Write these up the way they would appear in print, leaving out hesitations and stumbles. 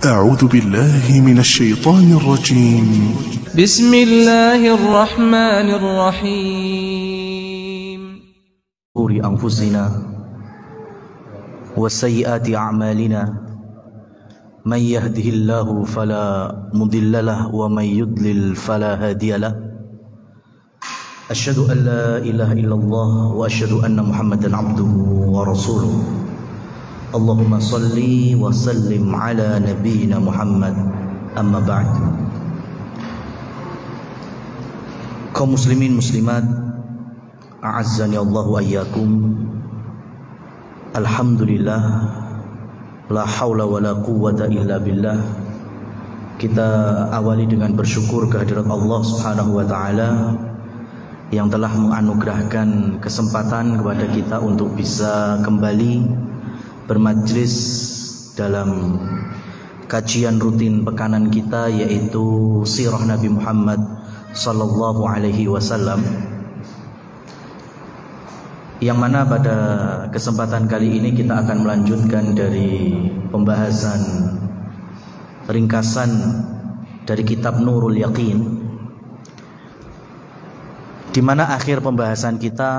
أعوذ بالله من الشيطان الرجيم. بسم الله الرحمن الرحيم. شرور أنفسنا وسيئات أعمالنا من يهده الله فلا مضل له ومن يضلل فلا هادي له أشهد أن لا إله إلا الله وأشهد أن محمدا عبده ورسوله اللهم صل وسلم على نبينا محمد أما بعد. Kaum muslimin muslimat, a'azzani Allah wa iyyakum. Alhamdulillah, la haula wa la quwwata illa billah. Kita awali dengan bersyukur kehadirat Allah Subhanahu wa taala yang telah menganugerahkan kesempatan kepada kita untuk bisa kembali bermajlis dalam kajian rutin pekanan kita, yaitu sirah Nabi Muhammad sallallahu alaihi wasallam, yang mana pada kesempatan kali ini kita akan melanjutkan dari pembahasan ringkasan dari kitab Nurul Yaqin, di mana akhir pembahasan kita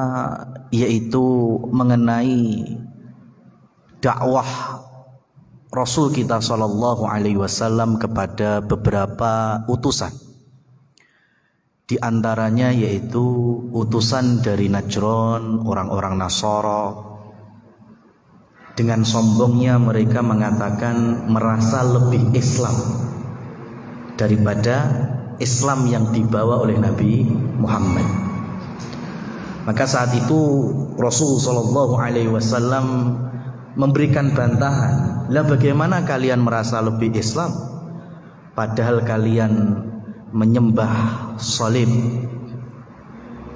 yaitu mengenai dakwah Rasul kita sallallahu alaihi wasallam kepada beberapa utusan. Di antaranya yaitu utusan dari Najran, orang-orang Nasara. Dengan sombongnya mereka mengatakan merasa lebih Islam daripada Islam yang dibawa oleh Nabi Muhammad. Maka saat itu Rasul sallallahu alaihi wasallam memberikan bantahan, lah bagaimana kalian merasa lebih Islam padahal kalian menyembah salib,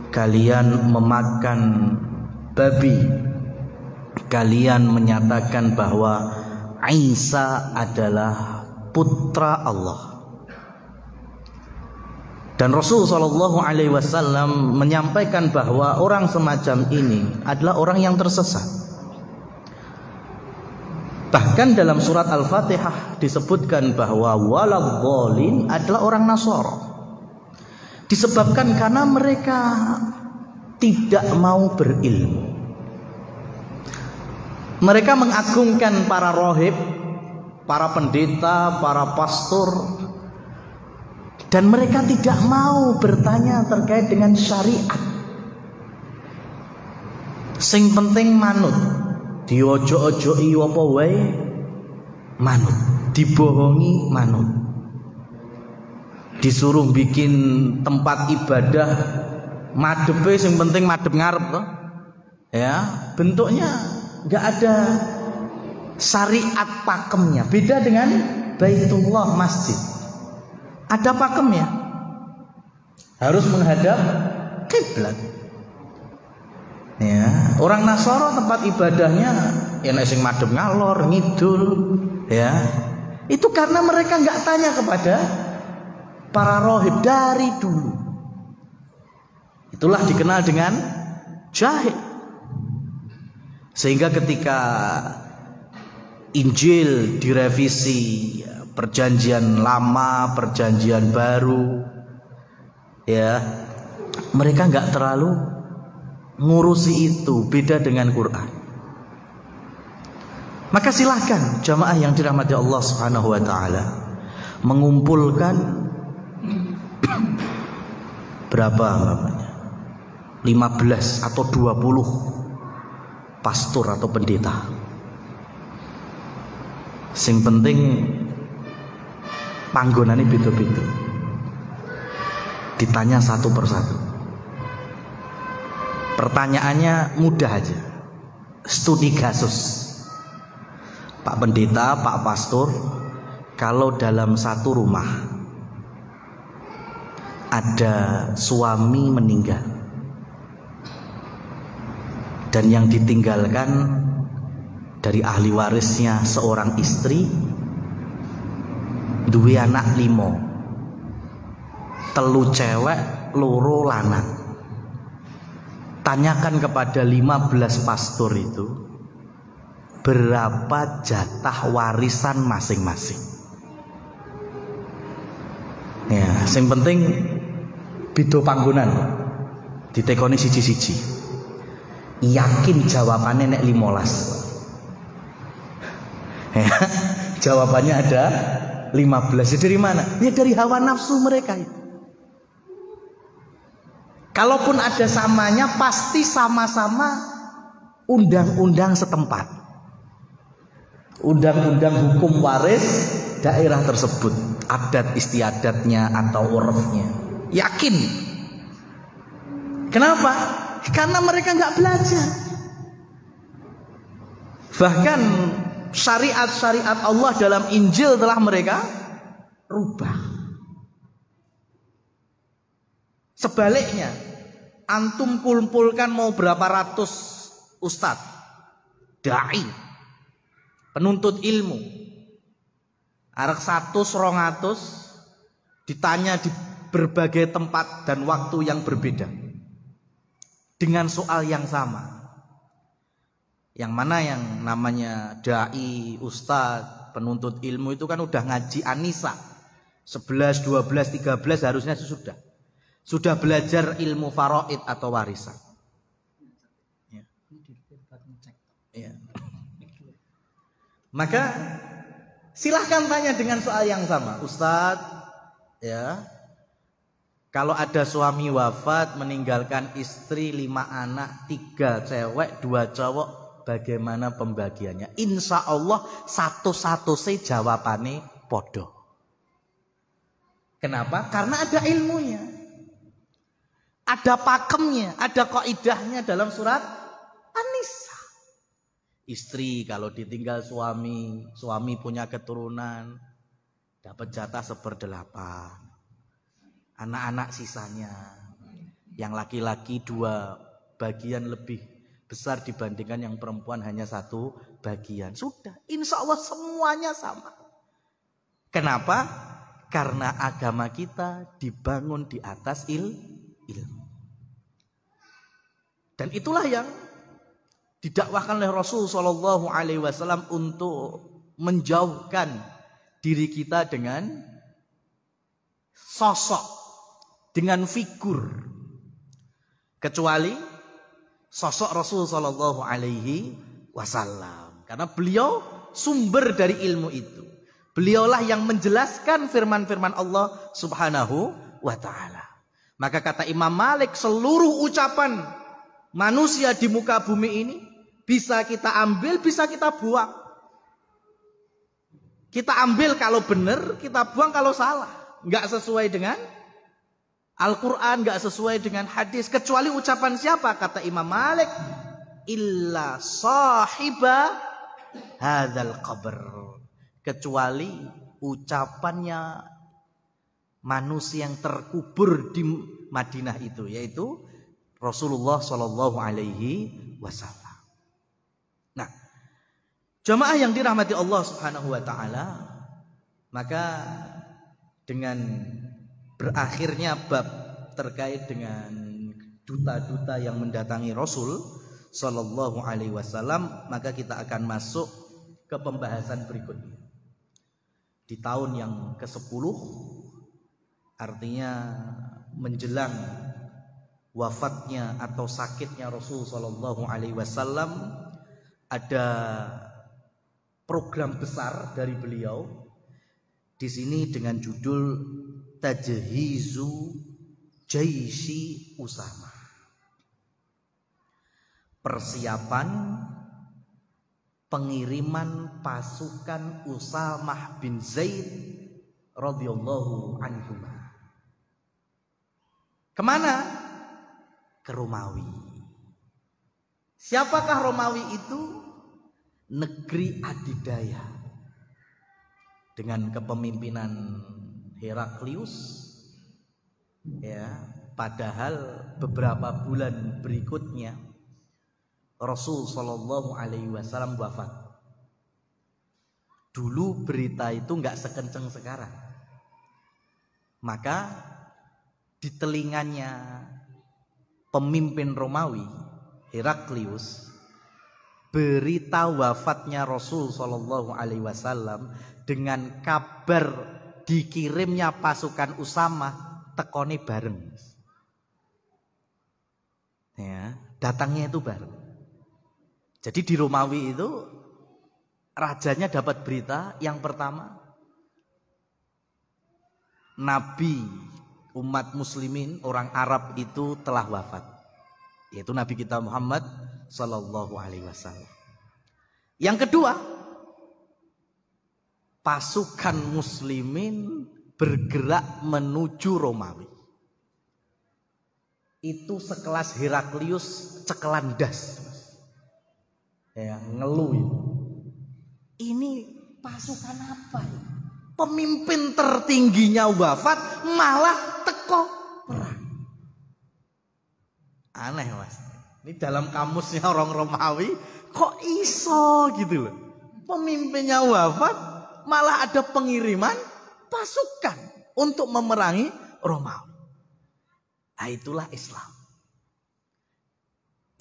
kalian memakan babi, kalian menyatakan bahwa Isa adalah putra Allah. Dan Rasul sallallahu alaihi wasallam menyampaikan bahwa orang semacam ini adalah orang yang tersesat. Bahkan dalam surat Al-Fatihah disebutkan bahwa waladhdallin adalah orang Nasara. Disebabkan karena mereka tidak mau berilmu. Mereka mengagungkan para rohib, para pendeta, para pastor, dan mereka tidak mau bertanya terkait dengan syariat. Sing penting manut. Diojo-ojoki apa wae manut, dibohongi manut. Disuruh bikin tempat ibadah madepe sing penting madep ngarep toh. Ya, bentuknya enggak ada syariat pakemnya. Beda dengan Baitullah, masjid. Ada pakemnya. Harus menghadap kiblat. Ya, orang Nasara tempat ibadahnya ya sing madhep ngalor ngidul, ya. Itu karena mereka nggak tanya kepada para rohib dari dulu. Itulah dikenal dengan jahil. Sehingga ketika Injil direvisi, perjanjian lama, perjanjian baru, ya, mereka nggak terlalu ngurusi itu. Beda dengan Quran. Maka silahkan jamaah yang dirahmati Allah Subhanahu wa taala mengumpulkan berapa namanya? 15 atau 20 pastor atau pendeta. Sing penting panggonane beda-beda. Ditanya satu persatu. Pertanyaannya mudah aja. Studi kasus. Pak pendeta, Pak pastor, kalau dalam satu rumah ada suami meninggal dan yang ditinggalkan dari ahli warisnya seorang istri, duwe anak 5, 3 cewek, 2 lanang. Tanyakan kepada 15 pastor itu berapa jatah warisan masing-masing. Ya, sing penting beda panggonan. Ditekoni siji-siji. Yakin jawabannya nek 15. Ya, jawabannya ada 15. Jadi dari mana? Ya dari hawa nafsu mereka itu. Kalaupun ada samanya pasti sama-sama undang-undang setempat. Undang-undang hukum waris daerah tersebut, adat istiadatnya atau urufnya. Yakin. Kenapa? Karena mereka nggak belajar. Bahkan syariat-syariat Allah dalam Injil telah mereka rubah. Sebaliknya, antum kumpulkan mau berapa ratus ustadz, dai, penuntut ilmu, arek 100-200 ditanya di berbagai tempat dan waktu yang berbeda dengan soal yang sama. Yang mana yang namanya dai, ustadz, penuntut ilmu itu kan udah ngaji Anisa 11, 12, 13 harusnya sudah belajar ilmu faraid atau warisan. Ya. Ya. Maka silahkan tanya dengan soal yang sama, Ustadz, ya, kalau ada suami wafat meninggalkan istri 5 anak, 3 cewek 2 cowok, bagaimana pembagiannya? Insya Allah satu-satu jawabannya podo. Kenapa? Karena ada ilmunya, ada pakemnya, ada kaidahnya dalam surat An-Nisa. Istri kalau ditinggal suami punya keturunan, dapat jatah 1/8. Anak-anak sisanya, yang laki-laki 2 bagian lebih besar dibandingkan yang perempuan hanya 1 bagian. Sudah, insya Allah semuanya sama. Kenapa? Karena agama kita dibangun di atas ilmu. Dan itulah yang didakwahkan oleh Rasul Shallallahu Alaihi Wasallam untuk menjauhkan diri kita dengan sosok, dengan figur, kecuali sosok Rasul Shallallahu Alaihi Wasallam, karena beliau sumber dari ilmu itu. Beliaulah yang menjelaskan firman-firman Allah Subhanahu wa Ta'ala. Maka kata Imam Malik, seluruh ucapan manusia di muka bumi ini bisa kita ambil, bisa kita buang. Kita ambil kalau benar, kita buang kalau salah. Enggak sesuai dengan Al-Quran, enggak sesuai dengan hadis. Kecuali ucapan siapa? Kata Imam Malik, illa sahiba hadzal qabr. Kecuali ucapannya manusia yang terkubur di Madinah itu, yaitu Rasulullah Shallallahu Alaihi Wasallam. Nah, jamaah yang dirahmati Allah Subhanahu Wa Taala, maka dengan berakhirnya bab terkait dengan duta-duta yang mendatangi Rasul Shallallahu Alaihi Wasallam, maka kita akan masuk ke pembahasan berikutnya di tahun yang ke-10, artinya menjelang wafatnya atau sakitnya Rasul Shallallahu Alaihi Wasallam. Ada program besar dari beliau di sini dengan judul Tajhizu Jaisi Usama, persiapan pengiriman pasukan Usamah bin Zaid radhiyallahu anhu. Kemana? Ke Romawi. Siapakah Romawi itu? Negeri adidaya dengan kepemimpinan Heraklius. Ya, padahal beberapa bulan berikutnya Rasul Shallallahu Alaihi Wasallam wafat. Dulu berita itu nggak sekencang sekarang. Maka di telinganya pemimpin Romawi Heraklius, berita wafatnya Rasul Shallallahu Alaihi Wasallam dengan kabar dikirimnya pasukan Usamah tekone bareng. Ya, datangnya itu bareng. Jadi di Romawi itu rajanya dapat berita yang pertama, Nabi umat muslimin orang Arab itu telah wafat, yaitu Nabi kita Muhammad sallallahu alaihi wasallam. Yang kedua, pasukan muslimin bergerak menuju Romawi. Itu sekelas Heraklius cekelan das. Ya, ngeluh itu. Ini pasukan apa ya? Pemimpin tertingginya wafat malah teko perang. Aneh Mas. Ini dalam kamusnya orang Romawi kok iso gitu loh. Pemimpinnya wafat malah ada pengiriman pasukan untuk memerangi Romawi. Nah, itulah Islam.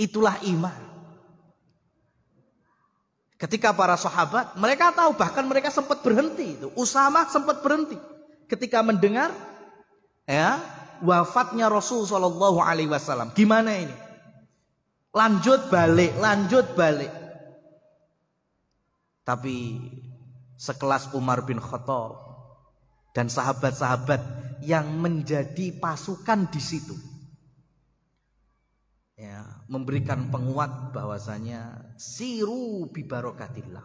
Itulah iman. Ketika para sahabat, mereka tahu, bahkan mereka sempat berhenti itu. Usamah sempat berhenti ketika mendengar ya wafatnya Rasul sallallahu alaihi wasallam. Gimana ini? Lanjut balik. Tapi sekelas Umar bin Khattab dan sahabat-sahabat yang menjadi pasukan di situ, ya, memberikan penguat bahwasanya siru bi barokatillah.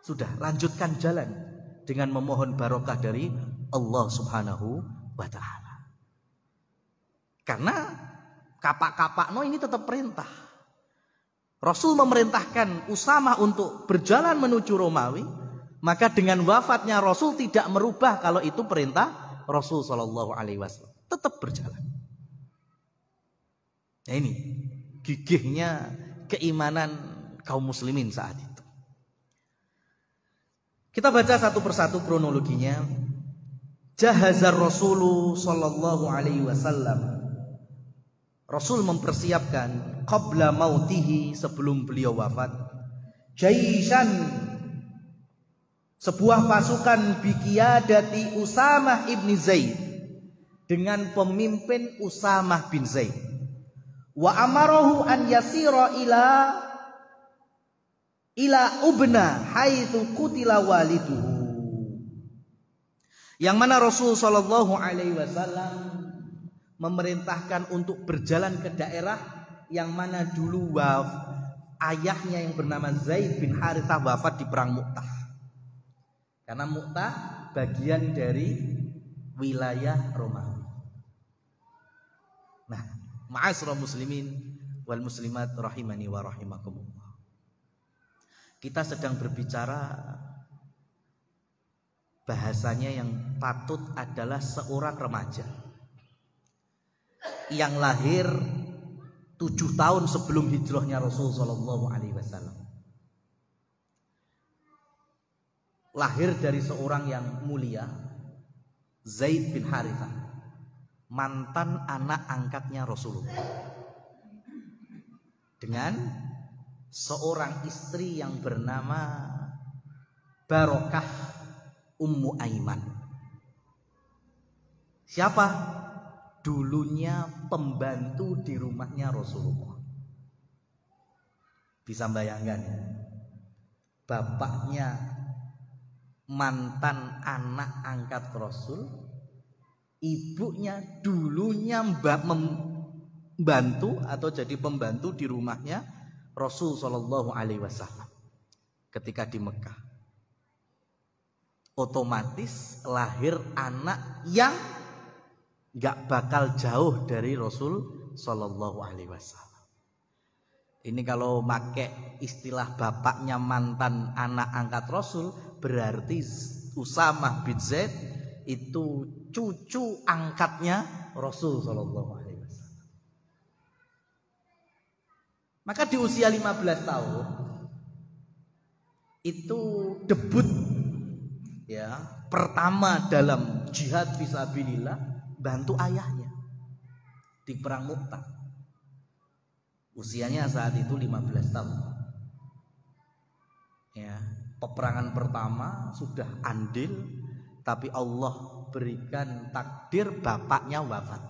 Sudah, lanjutkan jalan dengan memohon barokah dari Allah Subhanahu wa taala. Karena kapak-kapakno ini tetap perintah. Rasul memerintahkan Usamah untuk berjalan menuju Romawi, maka dengan wafatnya Rasul tidak merubah kalau itu perintah Rasul sallallahu alaihi wasallam, tetap berjalan. Nah, ini gigihnya keimanan kaum muslimin saat itu. Kita baca satu persatu kronologinya. Jahazar Rasulu sallallahu alaihi wasallam. Rasul mempersiapkan qabla mautihi, sebelum beliau wafat, jaishan, sebuah pasukan biqiyadati Usamah ibn Zaid, dengan pemimpin Usamah bin Zaid. Wa amarahu an yasira ila ubna haitsu qutila waliduhu. Yang mana Rasul sallallahu alaihi wasallam memerintahkan untuk berjalan ke daerah yang mana dulu ayahnya yang bernama Zaid bin Harithah wafat di perang Mu'tah. Karena Mu'tah bagian dari wilayah Romawi. Nah, ma'asyiral muslimin wal muslimat rahimani wa rahimakumullah. Kita sedang berbicara bahasanya yang patut adalah seorang remaja yang lahir 7 tahun sebelum hijrahnya Rasul sallallahu alaihi wasallam. Lahir dari seorang yang mulia, Zaid bin Harithah, mantan anak angkatnya Rasulullah, dengan seorang istri yang bernama Barokah Ummu Aiman. Siapa? Dulunya pembantu di rumahnya Rasulullah. Bisa bayangkan ya? Bapaknya mantan anak angkat Rasul, ibunya dulunya membantu atau jadi pembantu di rumahnya Rasul sallallahu alaihi wasallam ketika di Mekah. Otomatis lahir anak yang gak bakal jauh dari Rasul sallallahu alaihi wasallam. Ini kalau pakai istilah bapaknya mantan anak angkat Rasul, berarti Usamah bin Zaid itu cucu angkatnya Rasul sallallahu alaihi wasallam. Maka di usia 15 tahun itu debut ya pertama dalam jihad fisabilillah, bantu ayahnya di perang Mu'tah. Usianya saat itu 15 tahun. Ya, peperangan pertama sudah andil, tapi Allah berikan takdir bapaknya wafat.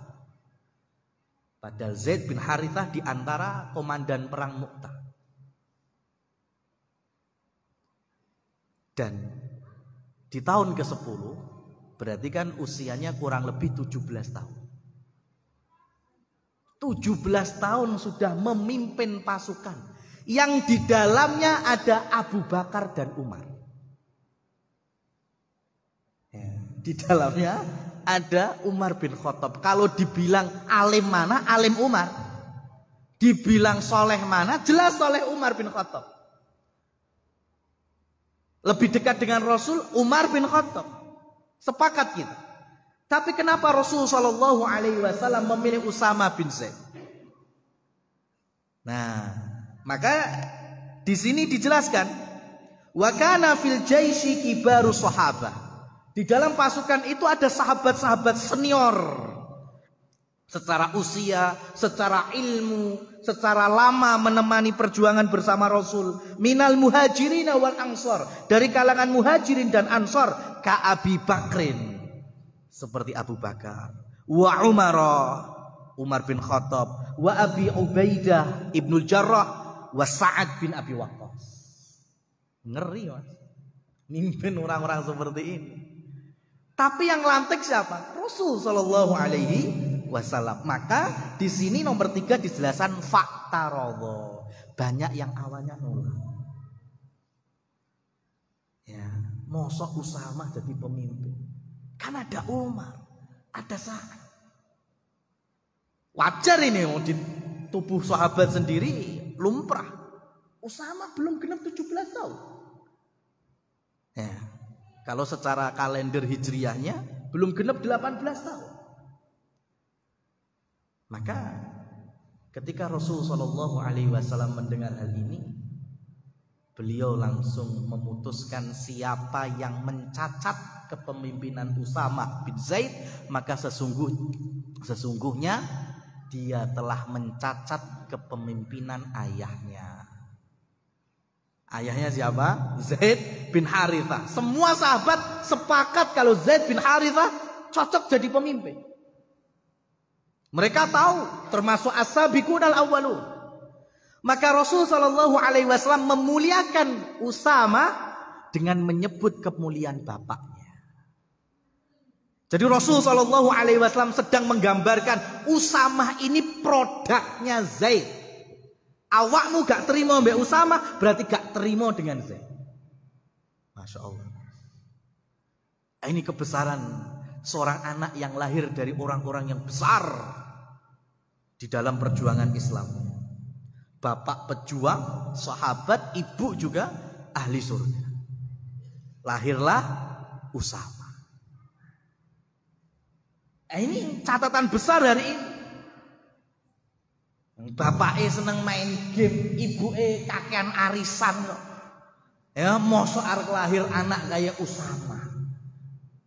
Padahal Zaid bin Harithah di antara komandan perang Mu'tah. Dan di tahun ke-10 berarti kan usianya kurang lebih 17 tahun. 17 tahun sudah memimpin pasukan yang di dalamnya ada Abu Bakar dan Umar. Di dalamnya ada Umar bin Khattab. Kalau dibilang alim mana? Alim Umar. Dibilang soleh mana? Jelas soleh Umar bin Khattab. Lebih dekat dengan Rasul Umar bin Khattab. Sepakat kita. Tapi kenapa Rasul Shallallahu Alaihi Wasallam memilih Usama bin Zaid? Nah, maka di sini dijelaskan, wa kana fil jaisyi kibaru sahabah. Di dalam pasukan itu ada sahabat-sahabat senior, secara usia, secara ilmu, secara lama menemani perjuangan bersama Rasul. Minal muhajirin wal ansor, dari kalangan muhajirin dan ansor, ka Abi Bakrin, seperti Abu Bakar, wa Umar bin Khattab, wa Abi Ubaidah Ibnul Jarrah, wa Sa'ad bin Abi Waqqas. Ngeri Mas, mimpin orang-orang seperti ini. Tapi yang lantik siapa? Rasul Shallallahu Alaihi Wasallam. Maka di sini nomor 3 dijelaskan fakta rodho. Banyak yang awalnya nolak. Ya, mosok Usama jadi pemimpin. Kan ada Umar, ada Sa'ad. Wajar ini di tubuh sahabat sendiri lumrah. Usama belum genap 17 tahun. Ya. Kalau secara kalender hijriyahnya belum genap 18 tahun. Maka ketika Rasul Shallallahu Alaihi Wasallam mendengar hal ini, beliau langsung memutuskan siapa yang mencacat kepemimpinan Usama bin Zaid, maka sesungguhnya dia telah mencacat kepemimpinan ayahnya. Ayahnya siapa? Zaid bin Harithah. Semua sahabat sepakat kalau Zaid bin Harithah cocok jadi pemimpin. Mereka tahu, termasuk as-sabiqun al-awwalun. Maka Rasul Shallallahu Alaihi Wasallam memuliakan Usama dengan menyebut kemuliaan bapaknya. Jadi Rasul Shallallahu Alaihi Wasallam sedang menggambarkan Usama ini produknya Zaid. Awakmu gak terima mbak Usama, berarti gak terima dengan Zaid. Masya Allah. Ini kebesaran seorang anak yang lahir dari orang-orang yang besar di dalam perjuangan Islam. Bapak pejuang, sahabat, ibu juga ahli surga. Lahirlah Usama. Ini catatan besar hari ini. Bapaknya seneng main game, ibunya kakean arisan kok. Ya mosok arek lahir anak kayak Usama.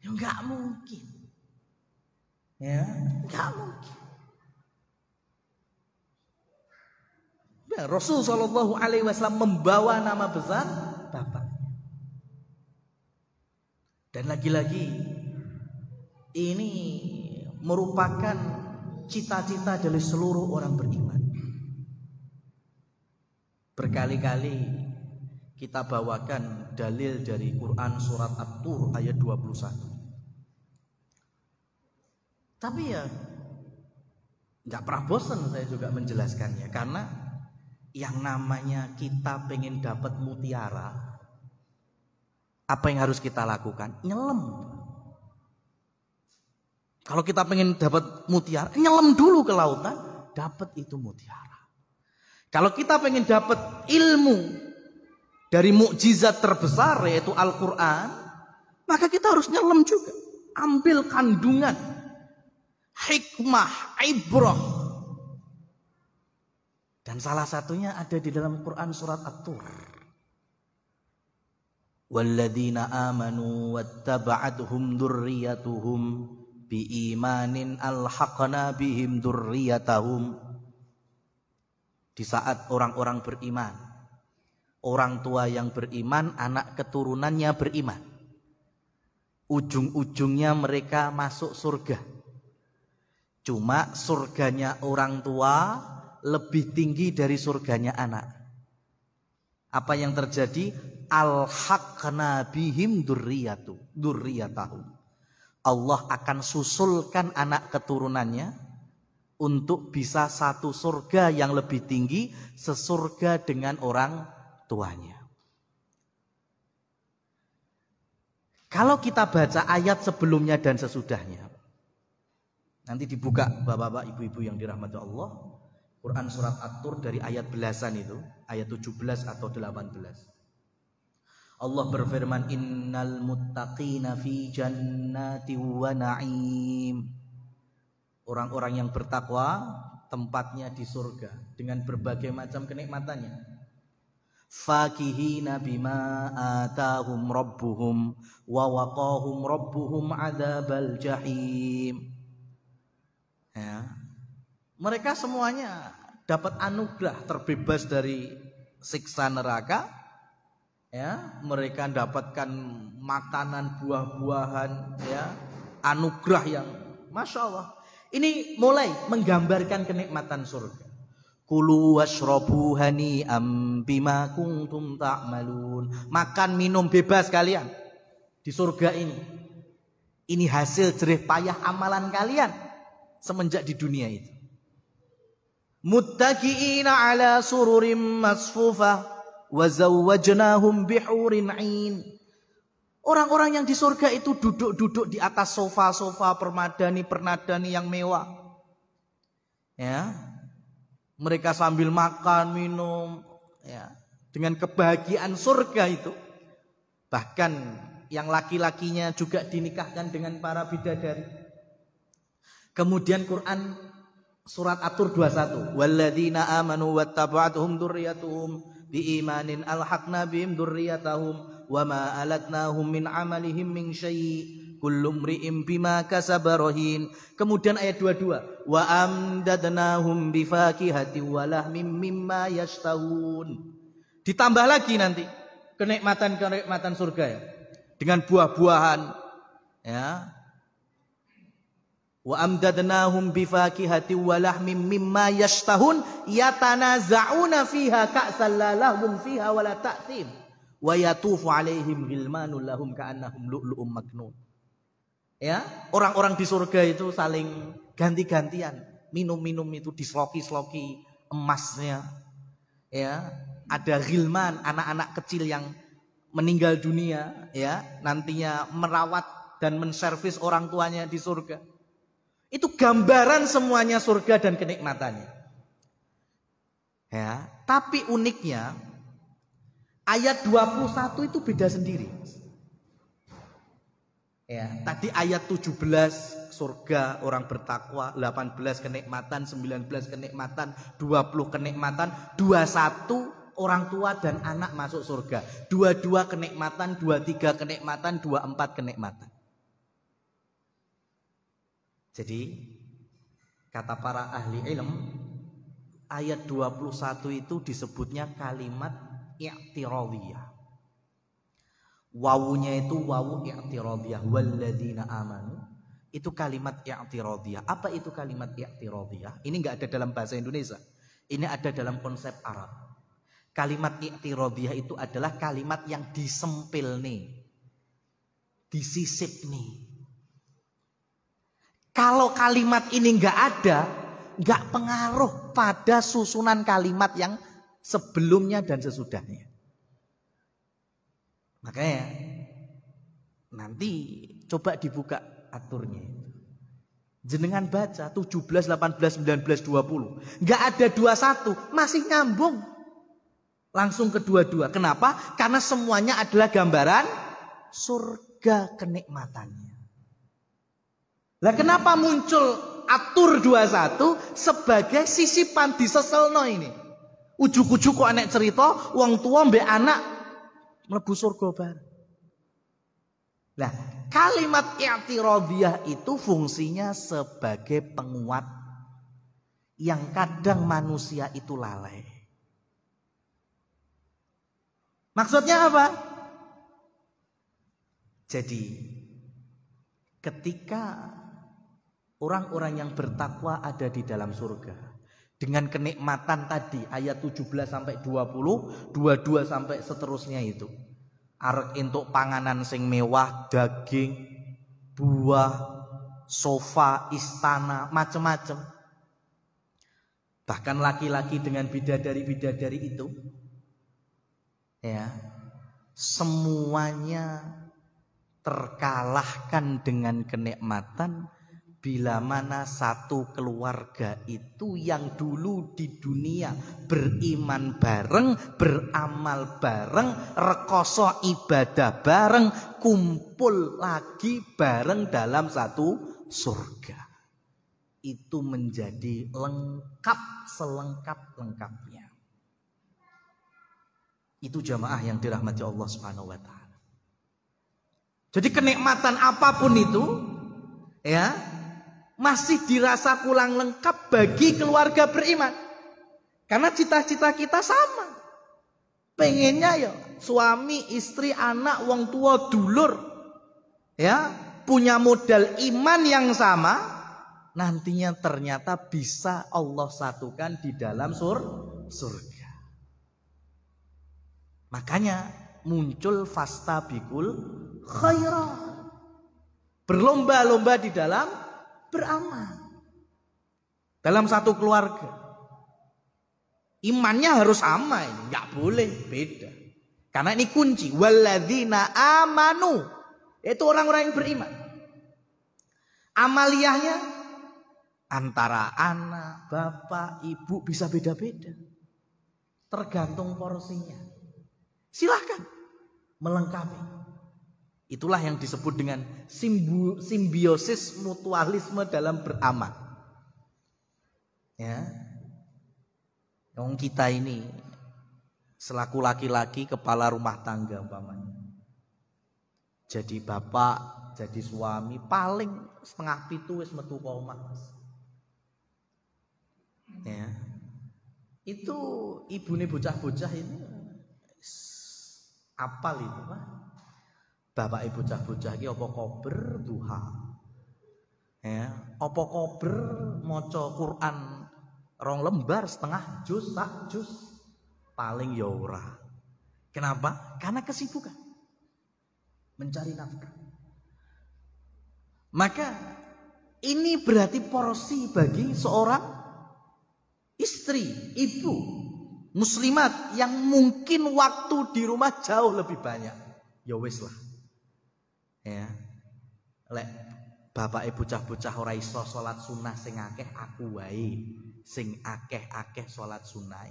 Ya enggak mungkin. Ya, enggak mungkin. Ya, Rasul Shallallahu Alaihi Wasallam membawa nama besar bapaknya. Dan lagi-lagi ini merupakan cita-cita dari seluruh orang beriman. Berkali-kali kita bawakan dalil dari Quran surat At-Tur ayat 21. Tapi ya nggak pernah bosan saya juga menjelaskannya, karena yang namanya kita pengen dapat mutiara, apa yang harus kita lakukan? Nyelam. Kalau kita pengen dapat mutiara, nyelam dulu ke lautan, dapat itu mutiara. Kalau kita pengen dapat ilmu dari mukjizat terbesar yaitu Al-Quran, maka kita harus nyelam juga. Ambil kandungan hikmah, ibrah. Dan salah satunya ada di dalam Quran surat At-Tur. Walladzina amanu wattaba'athum dzurriyyatuhum biimanin alhaqna bihim dzurriyyatahum. Di saat orang-orang beriman, orang tua yang beriman, anak keturunannya beriman. ujung-ujungnya mereka masuk surga. Cuma surganya orang tua lebih tinggi dari surganya anak. Apa yang terjadi? Alhaqna bihim dzurriyyatahum. Allah akan susulkan anak keturunannya untuk bisa satu surga yang lebih tinggi, sesurga dengan orang tuanya. Kalau kita baca ayat sebelumnya dan sesudahnya, nanti dibuka bapak-bapak, ibu-ibu yang dirahmati Allah, Quran surat At-Tur dari ayat belasan itu, ayat 17 atau 18. Allah berfirman, innal muttaqina fi jannati wa na'im. Orang-orang yang bertakwa tempatnya di surga dengan berbagai macam kenikmatannya. Fakihina bima atahum rabbuhum wa waqahum rabbuhum adzabal jahim. Ya. Mereka semuanya dapat anugerah terbebas dari siksa neraka. Ya, mereka dapatkan makanan buah-buahan, ya, anugerah yang Masya Allah. Ini mulai menggambarkan kenikmatan surga. Kulu washrabu hani'am bima kuntum ta'malun. Makan minum bebas kalian di surga ini. Ini hasil jerih payah amalan kalian semenjak di dunia itu. Muttaqi'ina ala sururim masfufah wa zawwajnahum bihurin 'ain. Orang-orang yang di surga itu duduk-duduk di atas sofa-sofa permadani yang mewah. Ya. Mereka sambil makan, minum, ya, dengan kebahagiaan surga itu. Bahkan yang laki-lakinya juga dinikahkan dengan para bidadari. Kemudian Quran surat At-Tur 21. Walladzina amanu wattaba'athum dzurriyyatuhum biimanin alhaqna bihim dzurriyyatahum wama alatnahum min amalihim min syai'. Kullu mri'in bima kasaba rahin. Kemudian ayat 22, wa amdadnahum bifakihati wa lahmim mimma yashtahun. Ditambah lagi nanti kenikmatan surga ya, dengan buah-buahan, ya. Wa amdadnahum bifakihati wa lahmim mimma yashtahun yatanaza'una fiha ka'san la lahum fiha wa la ta'thim wa yatufu 'alaihim ghilmanun lahum ka'annahum lu'lu'um maknun. Ya, orang-orang di surga itu saling ganti-gantian minum-minum itu, disloki-sloki emasnya. Ya, ada ghilman, anak-anak kecil yang meninggal dunia, ya, nantinya merawat dan menservis orang tuanya di surga. Itu gambaran semuanya surga dan kenikmatannya. Ya, tapi uniknya ayat 21 itu beda sendiri. Ya, tadi ayat 17 surga orang bertakwa, 18 kenikmatan, 19 kenikmatan, 20 kenikmatan, 21 orang tua dan anak masuk surga, 22 kenikmatan, 23 kenikmatan, 24 kenikmatan. Jadi kata para ahli ilm, ayat 21 itu disebutnya kalimat i'tiradiyah. Wawunya itu wawu i'tiradiyah, walladzina amanu. Itu kalimat i'tiradiyah. Apa itu kalimat i'tiradiyah? Ini enggak ada dalam bahasa Indonesia. Ini ada dalam konsep Arab. Kalimat i'tiradiyah itu adalah kalimat yang disempil nih, disisip nih. Kalau kalimat ini enggak ada, enggak pengaruh pada susunan kalimat yang sebelumnya dan sesudahnya. Makanya nanti coba dibuka aturnya. Jenengan baca 17, 18, 19, 20. Enggak ada 21, masih nyambung. Langsung ke 22. Kenapa? Karena semuanya adalah gambaran surga kenikmatannya. Lah kenapa muncul atur 21 sebagai sisipan diseselno ini? Ujuk-ujuk kok anek cerita wong tua mbek anak mlebu surga bareng. Nah, kalimat i'tiradiyah itu fungsinya sebagai penguat yang kadang manusia itu lalai. Maksudnya apa? Jadi ketika orang-orang yang bertakwa ada di dalam surga dengan kenikmatan tadi ayat 17 sampai 20, 22 sampai seterusnya itu. Arek entuk panganan sing mewah, daging, buah, sofa, istana, macam-macam. Bahkan laki-laki dengan bidadari-bidadari itu, ya, semuanya terkalahkan dengan kenikmatan bila mana satu keluarga itu yang dulu di dunia beriman bareng, beramal bareng, rekoso ibadah bareng, kumpul lagi bareng dalam satu surga. Itu menjadi lengkap selengkap-lengkapnya. Itu jamaah yang dirahmati Allah Subhanahu wa taala. Jadi kenikmatan apapun itu, ya, masih dirasa kurang lengkap bagi keluarga beriman. Karena cita-cita kita sama. Pengennya ya suami, istri, anak, wong tua, dulur, ya, punya modal iman yang sama, nantinya ternyata bisa Allah satukan di dalam surga. Makanya muncul fastabiqul khairat. Berlomba-lomba di dalam beramal. Dalam satu keluarga. Imannya harus sama ini, enggak boleh beda. Karena ini kunci, walladzina amanu. Itu orang-orang yang beriman. Amaliyahnya antara anak, bapak, ibu bisa beda-beda. Tergantung porsinya. Silahkan melengkapi. Itulah yang disebut dengan simbiosis mutualisme dalam beramal. Ya. Yang kita ini selaku laki-laki kepala rumah tangga umpamanya. Jadi bapak, jadi suami paling setengah pitu wis metu omah. Ya. Itu ibune bocah-bocah ini apal itu, Pak. Bapak ibu bocah-bocah iki apa kober duha. Ya, apa kober maca Quran 2 lembar setengah juz, sak juz paling ya ora. Kenapa? Karena kesibukan mencari nafkah. Maka ini berarti porsi bagi seorang istri, ibu muslimat yang mungkin waktu di rumah jauh lebih banyak. Ya wis lah. Ya, lek bapak ibu bocah ora iso salat sunah sing akeh, aku wae sing akeh-akeh salat sunah.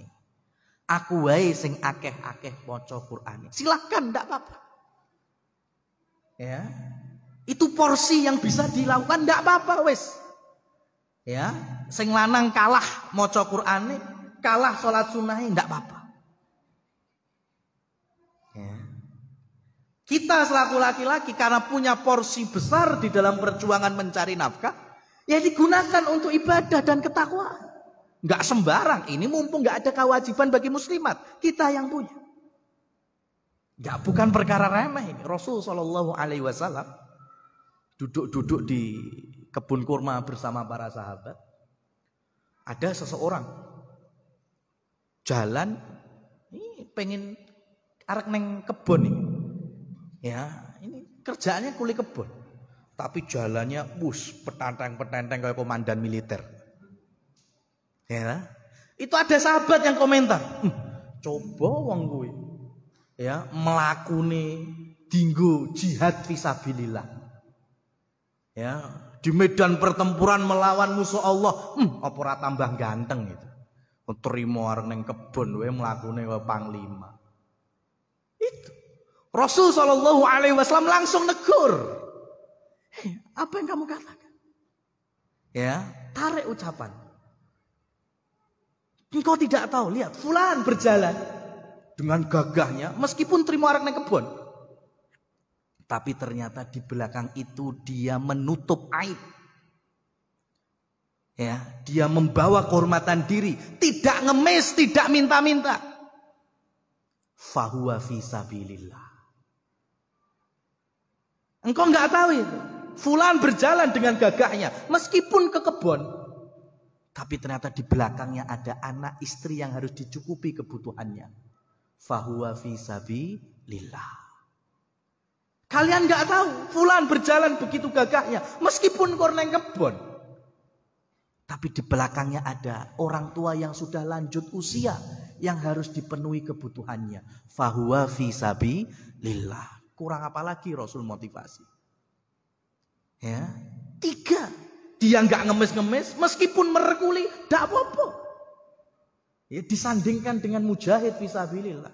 Aku wae sing akeh-akeh maca Quran. Silakan, ndak apa-apa. Ya, itu porsi yang bisa dilakukan, ndak apa-apa wis. Ya, sing lanang kalah maca Quran, kalah salat sunah, ndak apa-apa. Ya. Kita selaku laki-laki karena punya porsi besar di dalam perjuangan mencari nafkah, ya digunakan untuk ibadah dan ketakwaan. Enggak sembarang, ini mumpung enggak ada kewajiban bagi muslimat, kita yang punya. Enggak, bukan perkara remeh ini. Rasul sallallahu alaihi wasallam duduk-duduk di kebun kurma bersama para sahabat. Ada seseorang jalan, ini pengen arek neng kebun nih. Ya, ini kerjaannya kuli kebun. Tapi jalannya petantang-petantang kayak komandan militer. Ya. Itu ada sahabat yang komentar, coba wong kuwi ya melakune dinggo jihad fisabilillah. Ya, di medan pertempuran melawan musuh Allah, apa ora tambah ganteng itu. Terima arek neng kebun wae mlakune kaya panglima. Itu Rasul sallallahu alaihi wasallam langsung negur. Apa yang kamu katakan? Ya, tarik ucapan. Engkau tidak tahu, lihat fulan berjalan dengan gagahnya meskipun terima orang yang kebun. Tapi ternyata di belakang itu dia menutup aib. Ya, dia membawa kehormatan diri, tidak ngemis, tidak minta-minta. Fahuwa fi sabilillah. Engkau enggak tahu itu. Fulan berjalan dengan gagahnya meskipun ke kebun. Tapi ternyata di belakangnya ada anak istri yang harus dicukupi kebutuhannya. Fahuwa fi sabilillah. Kalian nggak tahu, fulan berjalan begitu gagahnya meskipun korneng kebun. Tapi di belakangnya ada orang tua yang sudah lanjut usia yang harus dipenuhi kebutuhannya. Fahuwa fi sabilillah. Kurang apa lagi Rasul motivasi? Ya, 3. Dia nggak ngemis-ngemis meskipun merekuli, tidak apa-apa. Ya, disandingkan dengan mujahid fi sabilillah.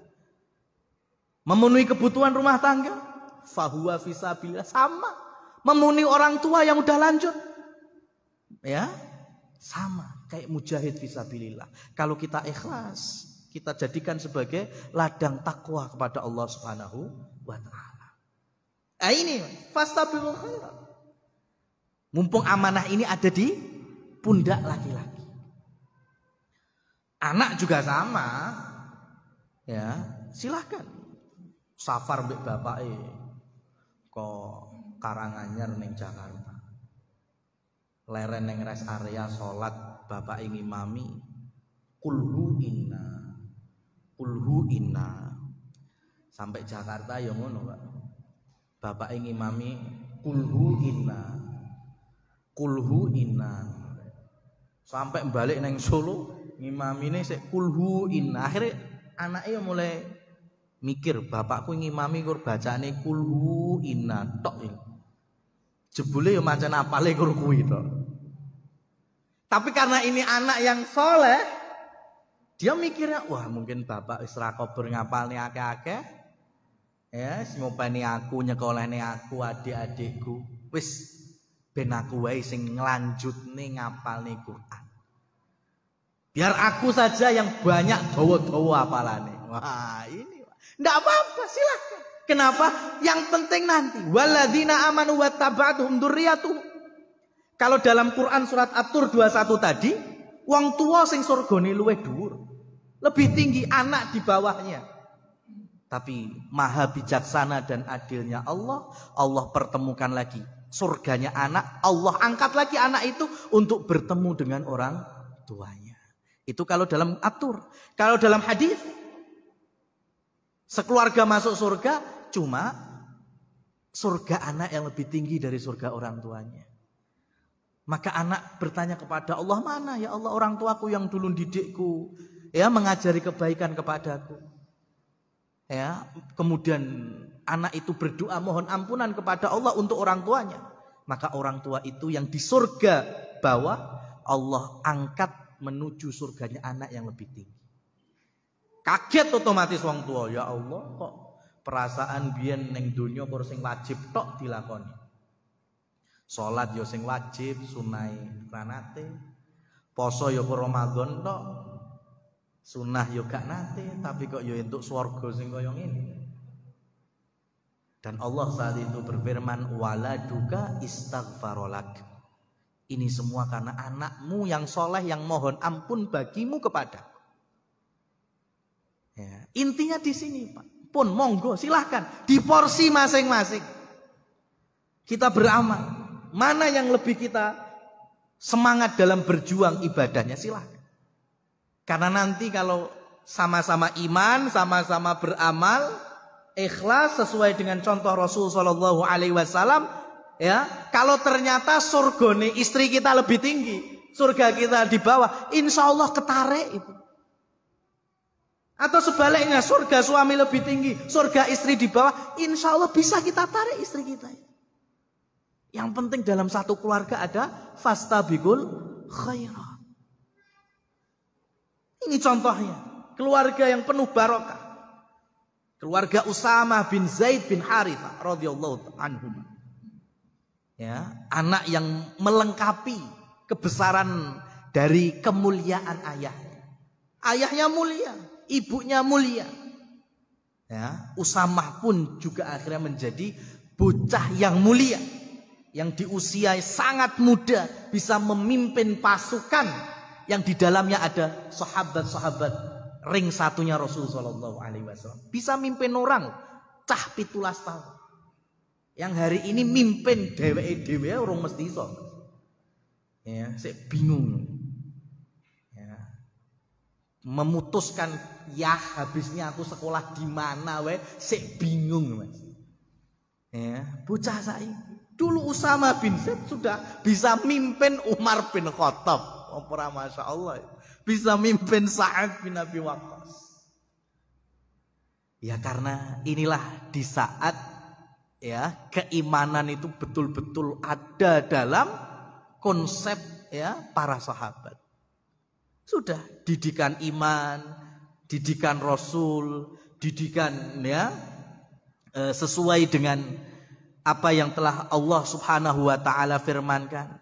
Memenuhi kebutuhan rumah tangga, fahuwa fi sabilillah, sama. Memenuhi orang tua yang udah lanjut, ya, sama kayak mujahid fi sabilillah. Kalau kita ikhlas, kita jadikan sebagai ladang takwa kepada Allah Subhanahu wa taala. Nah ini fastabiqul khairat. Mumpung amanah ini ada di pundak laki-laki. Anak juga sama. Ya, silahkan. Safar mbek bapake kok Karanganyar ning Jakarta. Leren ning rest area salat bapake ngimami kulhu inna. Sampai Jakarta ya ngono, Pak. Bapake ngimami kulhu inna. Sampai balik neng Solo ngimamine sik kulhu inna. Akhirnya anaknya mulai mikir, bapakku ngimami kur bacane kulhu inna tok iki. Jebule ya macan apale kur kuwi tok. Tapi karena ini anak yang soleh, dia mikirnya, wah mungkin bapak wis ra kober ngapalne akeh-akeh. Ya, ngopeni aku, nyekolehne aku, adik-adikku. Wis ben aku wae sing nglanjutne ngapalne Quran. Biar aku saja yang banyak dawa-dawa hafalane. Wah, ini ndak apa-apa, silakan. Kenapa? Yang penting nanti walladzina amanu wattaba'atuhum dzurriyyatuhum. Kalau dalam Quran surat At-Tur 21 tadi, wong tua sing surgane luwih dhuwur. Lebih tinggi anak di bawahnya. Tapi maha bijaksana dan adilnya Allah, Allah pertemukan lagi surganya anak, Allah angkat lagi anak itu untuk bertemu dengan orang tuanya. Itu kalau dalam At-Tur. Kalau dalam hadis, sekeluarga masuk surga, cuma surga anak yang lebih tinggi dari surga orang tuanya. Maka anak bertanya kepada Allah, mana ya Allah orang tuaku yang dulu didikku, ya mengajari kebaikan kepadaku. Ya, kemudian anak itu berdoa mohon ampunan kepada Allah untuk orang tuanya. Maka orang tua itu yang di surga bawah, Allah angkat menuju surganya anak yang lebih tinggi. Kaget otomatis wong tua, ya Allah kok perasaan biyen ning donya kok sing wajib tok dilakoni. Salat ya sing wajib, sunai ranate. Poso ya kok Ramadan tok. Sunah ya gak nate, tapi kok ya entuk swarga sing kaya ngene. Dan Allah saat itu berfirman, waladuka istaghfarolak. Ini semua karena anakmu yang soleh yang mohon ampun bagimu kepada. Ya, intinya di sini Pak. Pun monggo silahkan di porsi masing-masing. Kita beramal. Mana yang lebih kita semangat dalam berjuang ibadahnya silahkan. Karena nanti kalau sama-sama iman, sama-sama beramal, ikhlas sesuai dengan contoh Rasul Shallallahu Alaihi Wasallam, ya. Kalau ternyata surgane istri kita lebih tinggi, surga kita di bawah, insya Allah ketarik itu. Atau sebaliknya surga suami lebih tinggi, surga istri di bawah, insya Allah bisa kita tarik istri kita. Yang penting dalam satu keluarga ada fastabiqul khairat. Ini contohnya keluarga yang penuh barokah. Keluarga Usamah bin Zaid bin Harithah radhiyallahu anhum. Ya, anak yang melengkapi kebesaran dari kemuliaan ayahnya. Ayahnya mulia, ibunya mulia. Ya, Usamah pun juga akhirnya menjadi bocah yang mulia, yang di usia sangat muda bisa memimpin pasukan yang di dalamnya ada sahabat-sahabat ring satunya Rasul Sallallahu Alaihi Wasallam. Bisa mimpin orang cah 17 tahun. Yang hari ini mimpin dhewe urung mesti iso. Ya, saya bingung. Ya. Memutuskan ya habisnya aku sekolah di mana we, saya bingung Mas. Ya, bocah saya dulu Usama bin Zaid sudah bisa mimpin Umar bin Khattab. Ora masyaallah. Bisa mimpin Sa'ad bin Abi Waqqas. Ya karena inilah di saat ya keimanan itu betul-betul ada dalam konsep ya para sahabat. Sudah didikan iman, didikan Rasul, didikan ya sesuai dengan apa yang telah Allah Subhanahu wa taala firmankan.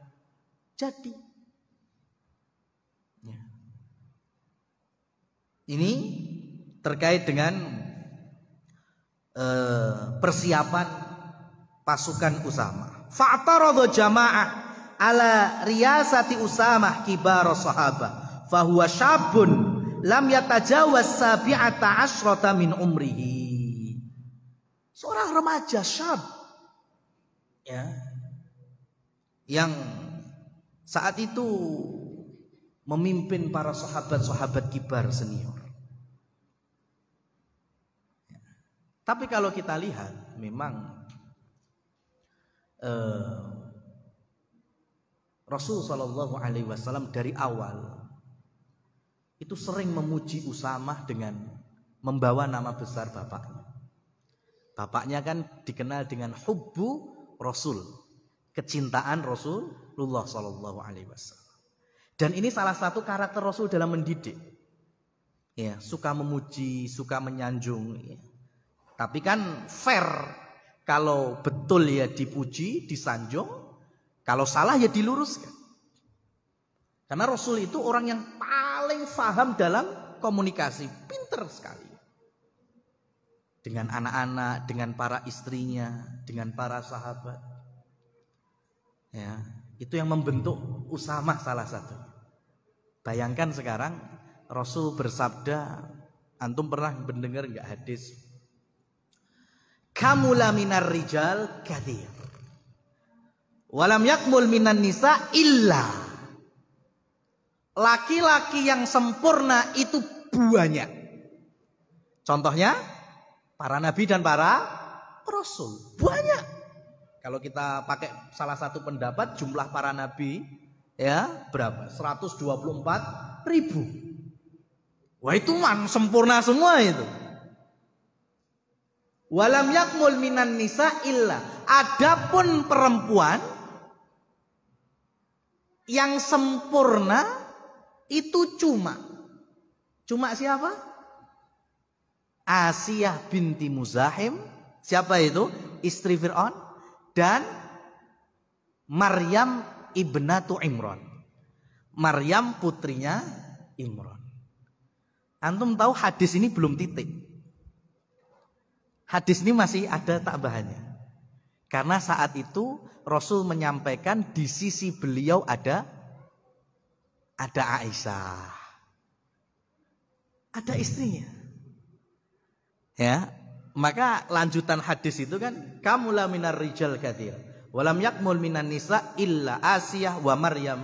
Jadi ya. Ini terkait dengan persiapan pasukan Usamah. Fa'tarada jamaah ala riyasati Usamah kibar sahabah. Fahuwa syabun lam yatajawaz sabi'ata asyrata min umrihi. Seorang remaja syab ya, yang saat itu memimpin para sahabat-sahabat kibar senior. Tapi kalau kita lihat memang Rasul Shallallahu Alaihi Wasallam dari awal itu sering memuji Usamah dengan membawa nama besar bapaknya. Bapaknya kan dikenal dengan hubbu Rasul, kecintaan Rasulullah Shallallahu Alaihi Wasallam. Dan ini salah satu karakter Rasul dalam mendidik. Ya, suka memuji, suka menyanjung. Ya. Tapi kan fair, kalau betul ya dipuji, disanjung, kalau salah ya diluruskan. Karena Rasul itu orang yang paling paham dalam komunikasi, pinter sekali. Dengan anak-anak, dengan para istrinya, dengan para sahabat. Ya, itu yang membentuk Usamah salah satu. Bayangkan sekarang Rasul bersabda, antum pernah mendengar enggak hadis? Kamula minar rijal kathir walam yakmul minan nisa illa. Laki-laki yang sempurna itu banyak. Contohnya para nabi dan para rasul banyak. Kalau kita pakai salah satu pendapat, jumlah para nabi ya berapa? 124.000. Wah itu sempurna semua itu. Walam yakmul minan nisa illa. Adapun perempuan yang sempurna itu cuma siapa? Asiyah binti Muzahim. Siapa itu? Istri Fir'aun. Dan Maryam ibnatu Imran. Maryam putrinya Imran. Antum tahu hadis ini belum titik. Hadis ini masih ada tambahannya. Karena saat itu Rasul menyampaikan di sisi beliau ada Aisyah. Ada istrinya. Ya, maka lanjutan hadis itu kan kamula minar rijal katsir walam yakmul minan nisa illa Asiyah wa Maryam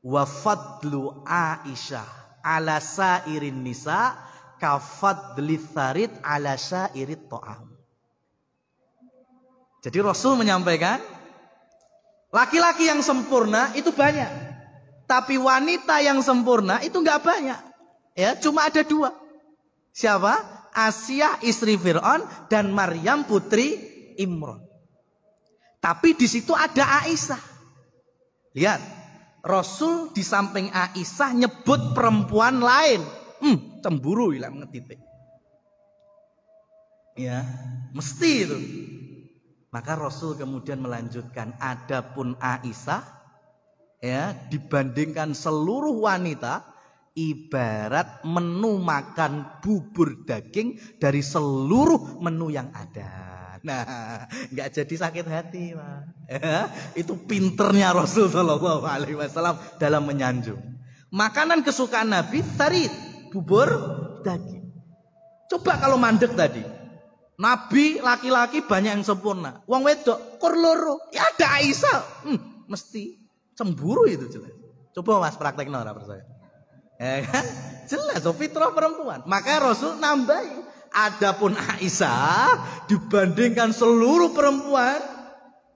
wa fadlu Aisyah ala sairin nisa kafadli tharid ala syairit ta'am. Jadi Rasul menyampaikan laki-laki yang sempurna itu banyak, tapi wanita yang sempurna itu enggak banyak. Ya, cuma ada 2. Siapa? Asiyah istri Fir'aun dan Maryam putri Imran. Tapi di situ ada Aisyah. Lihat, Rasul di samping Aisyah nyebut perempuan lain. Cemburu hilang ngetitik. Ya, mesti itu. Maka Rasul kemudian melanjutkan, adapun Aisyah ya dibandingkan seluruh wanita ibarat menu makan bubur daging dari seluruh menu yang ada. Nah, nggak jadi sakit hati, Pak. Ya, itu pinternya Rasul Shallallahu Alaihi Wasallam dalam menyanjung. Makanan kesukaan Nabi tarid, bubur daging. Coba kalau mandek tadi, Nabi laki-laki banyak yang sempurna. Wong wedok kur loro. Ya ada Aisyah. Mesti cemburu itu jelas. Coba Mas praktekno ora percaya. Ya kan? Jelas fitrah perempuan. Maka Rasul nambahi. Adapun Aisyah dibandingkan seluruh perempuan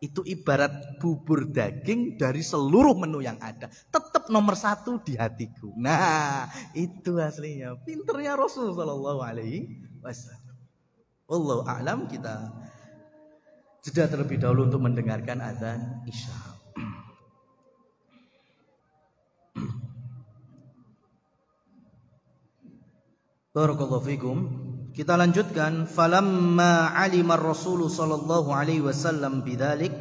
itu ibarat bubur daging dari seluruh menu yang ada. Tetap nomor 1 di hatiku. Nah, itu aslinya. Pinternya Rasul sallallahu alaihi wasallam. Wallahu a'lam. Kita jeda terlebih dahulu untuk mendengarkan adzan Isya. Barakallahu fikum. Kita lanjutkan. Falamma 'alima ar-Rasul sallallahu alaihi wasallam bidzalik.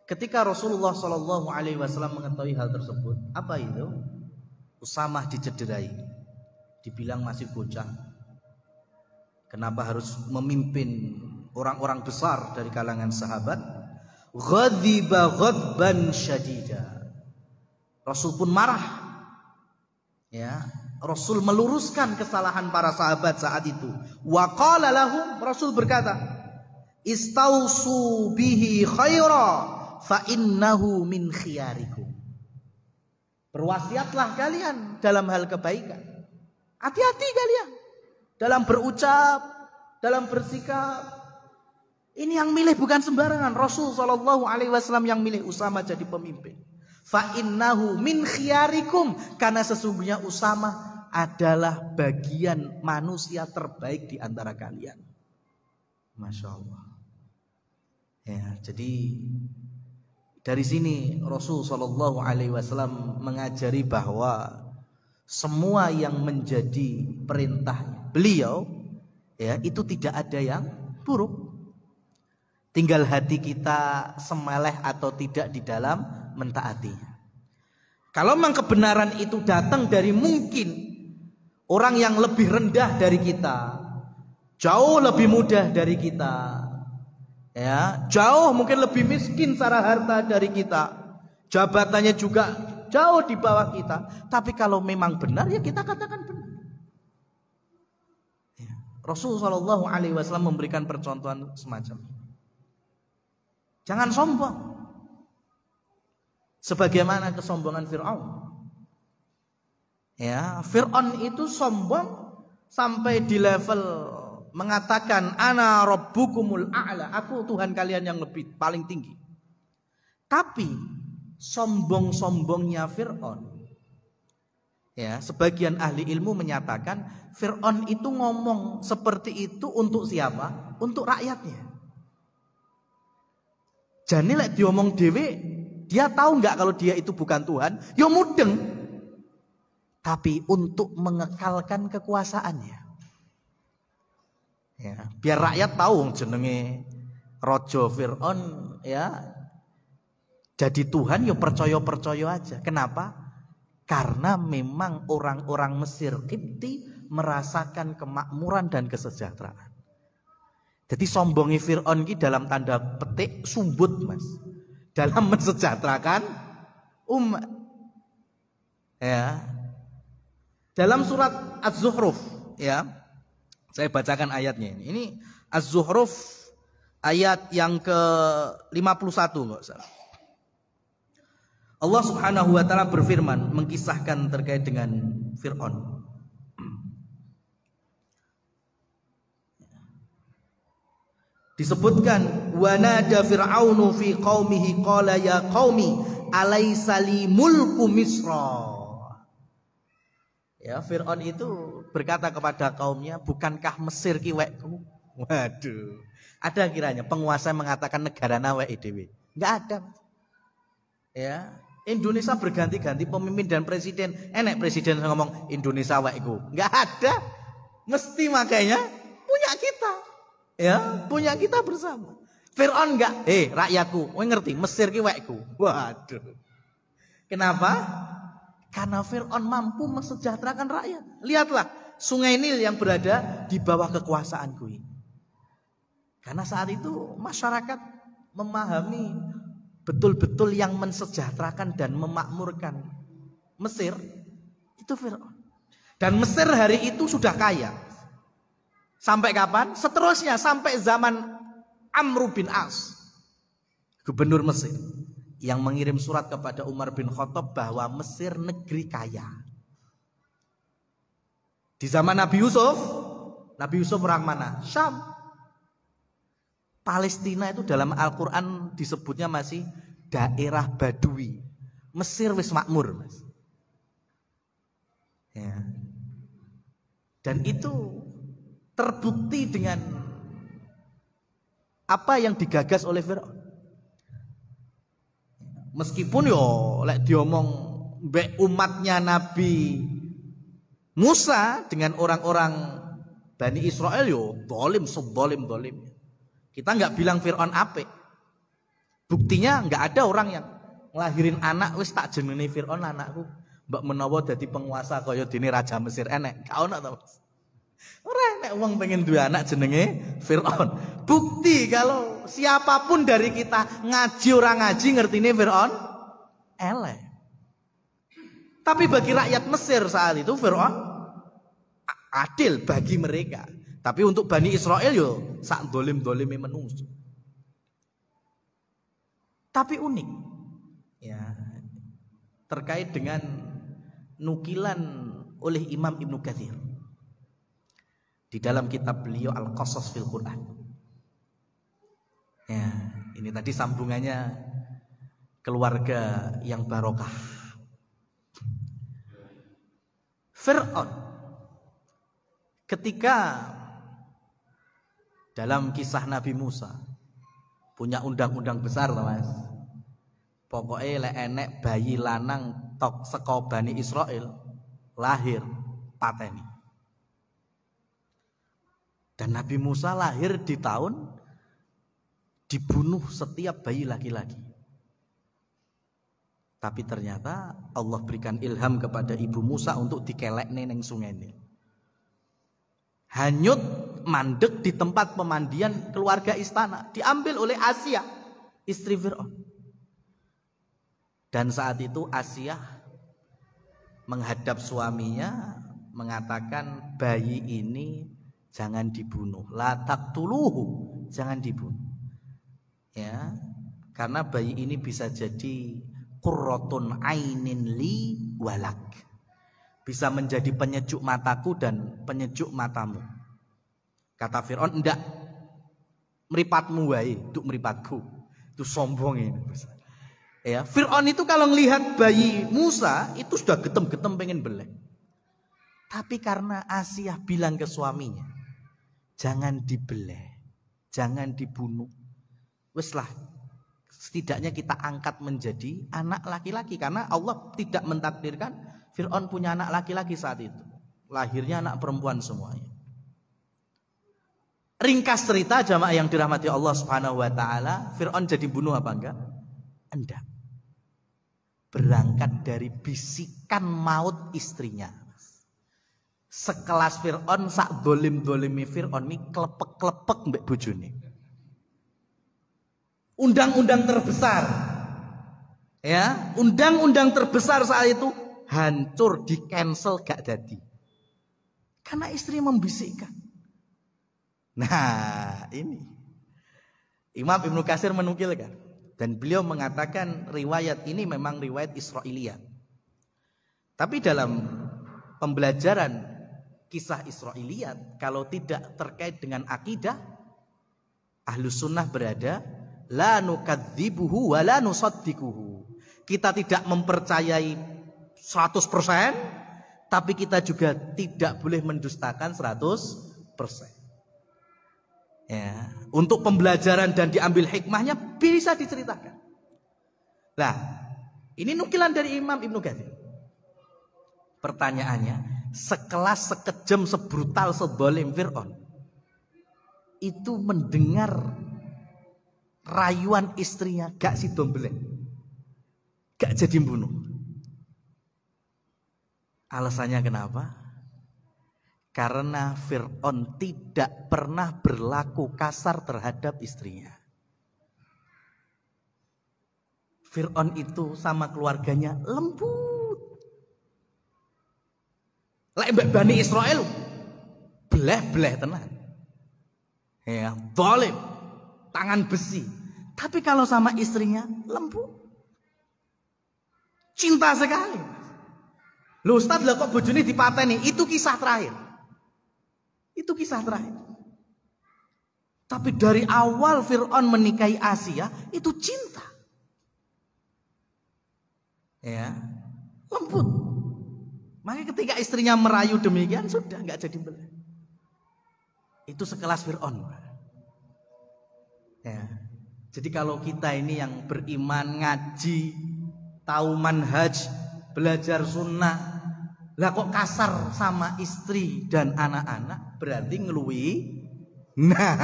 Ketika Rasulullah sallallahu alaihi wasallam mengetahui hal tersebut, apa itu? Usamah dicederai. Dibilang masih bocah. Kenapa harus memimpin orang-orang besar dari kalangan sahabat? Ghadiba ghadban syadida. Rasul pun marah. Ya, Rasul meluruskan kesalahan para sahabat saat itu. Wa qala lahum, Rasul berkata, "Istausu bihi khaira fa innahu min khiyarikum." Berwasiatlah kalian dalam hal kebaikan. Hati-hati kalian dalam berucap, dalam bersikap. Ini yang milih bukan sembarangan. Rasul sallallahu alaihi wasallam yang milih Usamah jadi pemimpin. Fa innahu min khiyarikum, karena sesungguhnya Usamah adalah bagian manusia terbaik di antara kalian. Masya Allah. Ya, jadi dari sini Rasul sallallahu alaihi wasallam mengajari bahwa semua yang menjadi perintah beliau, ya, itu tidak ada yang buruk. Tinggal hati kita semeleh atau tidak di dalam mentaatinya. Kalau memang kebenaran itu datang dari mungkin orang yang lebih rendah dari kita, jauh lebih mudah dari kita, ya, jauh mungkin lebih miskin secara harta dari kita, jabatannya juga jauh di bawah kita. Tapi kalau memang benar, ya kita katakan benar. Rasulullah SAW memberikan percontohan semacam ini. Jangan sombong, sebagaimana kesombongan Fir'aun. Ya, Fir'aun itu sombong sampai di level mengatakan ana rabbukumul a'la, aku Tuhan kalian yang lebih paling tinggi. Tapi sombong-sombongnya Fir'aun, ya, sebagian ahli ilmu menyatakan Fir'aun itu ngomong seperti itu untuk siapa? Untuk rakyatnya. Jadi lek diomong dewe, dia tahu nggak kalau dia itu bukan Tuhan? Ya mudeng. Tapi untuk mengekalkan kekuasaannya. Ya, biar rakyat tahu jenenge Rojo Fir'aun, ya, jadi Tuhan, ya percaya-percaya aja. Kenapa? Karena memang orang-orang Mesir Qibti merasakan kemakmuran dan kesejahteraan. Jadi sombongi Fir'aun ini dalam tanda petik sumbut, Mas, dalam mensejahterakan umat. Ya, dalam surat Az-Zukhruf, ya, saya bacakan ayatnya ini. Ini Az-Zukhruf ayat yang ke-51, enggak salah. Allah Subhanahu wa taala berfirman mengkisahkan terkait dengan Fir'aun. Disebutkan wa nada fir'aunu fi qaumihi qala ya qaumi alaysa li mulku misra. Ya, Fir'aun itu berkata kepada kaumnya, bukankah Mesir ki wekku? Waduh. Ada kiranya penguasa yang mengatakan negara weke dhewe? Enggak ada. Ya, Indonesia berganti-ganti pemimpin dan presiden. Enek presiden yang ngomong Indonesia wekku. Enggak ada. Mesti makanya punya kita. Ya, punya kita bersama. Fir'aun enggak, rakyatku, kowe ngerti Mesir ki wekku. Waduh. Kenapa? Karena Fir'aun mampu mensejahterakan rakyat. Lihatlah Sungai Nil yang berada di bawah kekuasaanku ini. Karena saat itu masyarakat memahami betul-betul yang mensejahterakan dan memakmurkan Mesir itu Fir'aun. Dan Mesir hari itu sudah kaya. Sampai kapan? Seterusnya sampai zaman Amr bin As, gubernur Mesir, yang mengirim surat kepada Umar bin Khattab bahwa Mesir negeri kaya. Di zaman Nabi Yusuf orang mana? Syam. Palestina itu dalam Al-Quran disebutnya masih daerah Badui. Mesir wis makmur, Mas. Ya. Dan itu terbukti dengan apa yang digagas oleh Fir'aun. Meskipun lek diomong mbek umatnya Nabi Musa dengan orang-orang Bani Israel dolim. Kita nggak bilang Fir'aun apik. Buktinya nggak ada orang yang ngelahirin anak wis tak jenenge Fir'aun anakku. Mbak menawa dadi penguasa kaya dene Raja Mesir enek. Gak ono to, Mas. Ora enek wong pengen duwe anak jenenge Fir'aun. Bukti kalau siapapun dari kita ngaji ora ngaji ngertine Fir'aun elek. Tapi bagi rakyat Mesir saat itu Fir'aun adil bagi mereka. Tapi untuk Bani Israel sak dolim-dolime menungso. Tapi unik ya, terkait dengan nukilan oleh Imam Ibnu Katsir di dalam kitab beliau Al-Qasas fil Quran. Ya, ini tadi sambungannya keluarga yang barokah. Fir'aun ketika dalam kisah Nabi Musa punya undang-undang besar, Mas. Pokoknya lek enek bayi lanang tok saka Bani Israel lahir pateni. Dan Nabi Musa lahir di tahun dibunuh setiap bayi laki-laki. Tapi ternyata Allah berikan ilham kepada ibu Musa untuk dikelekne ning sungai Nil. Hanyut mandek di tempat pemandian keluarga istana, diambil oleh Asia, istri Fir'aun. Dan saat itu Asia menghadap suaminya mengatakan, bayi ini jangan dibunuh, la taqtuluhu, jangan dibunuh. Ya, karena bayi ini bisa jadi qurratun ainin li walak. Bisa menjadi penyejuk mataku dan penyejuk matamu. Kata Fir'aun, enggak, meripatmu wae, duk meripatku. Itu sombong ini. Ya, Fir'aun itu kalau melihat bayi Musa itu sudah getem-getem pengen belek. Tapi karena Asia bilang ke suaminya, jangan dibeleh, jangan dibunuh. Weslah, setidaknya kita angkat menjadi anak laki-laki, karena Allah tidak mentakdirkan Fir'aun punya anak laki-laki saat itu. Lahirnya anak perempuan semuanya. Ringkas cerita jamaah yang dirahmati Allah Subhanahu wa taala, Fir'aun jadi bunuh apa enggak? Enggak. Berangkat dari bisikan maut istrinya. Sekelas Fir'aun, sak dolim-dolimi Fir'aun ini klepek-klepek mbek bojone. Undang-undang terbesar, ya, undang-undang terbesar saat itu hancur, di cancel, gak jadi. Karena istri membisikkan. Nah, ini Imam Ibnu Katsir menukilkan, dan beliau mengatakan riwayat ini memang riwayat Israiliyat. Tapi dalam pembelajaran kisah Israiliyat, kalau tidak terkait dengan akidah, Ahlus Sunnah berada la nukadzibuhu wa la nusaddiquhu. Kita tidak mempercayai 100%, tapi kita juga tidak boleh mendustakan 100%. Ya, untuk pembelajaran dan diambil hikmahnya bisa diceritakan. Nah, ini nukilan dari Imam Ibnu Katsir. Pertanyaannya, sekelas, sekejam, sebrutal, sedolim Fir'aun itu mendengar rayuan istrinya gak sidombelek, gak jadi bunuh. Alasannya kenapa? Karena Fir'aun tidak pernah berlaku kasar terhadap istrinya. Fir'aun itu sama keluarganya lembut. Lek Bani Israel beleh-beleh tenan. Ya, zalim, tangan besi. Tapi kalau sama istrinya lembut, cinta sekali. Loh Ustaz, lah kok bojone dipateni? Itu kisah terakhir. Itu kisah terakhir. Tapi dari awal Fir'aun menikahi Asia itu cinta. Ya, lembut. Makanya ketika istrinya merayu demikian sudah nggak jadi belah. Itu sekelas Fir'aun. Ya. Jadi kalau kita ini yang beriman, ngaji, tahu manhaj, belajar sunnah, lah kok kasar sama istri dan anak-anak, berarti ngeluhi. Nah,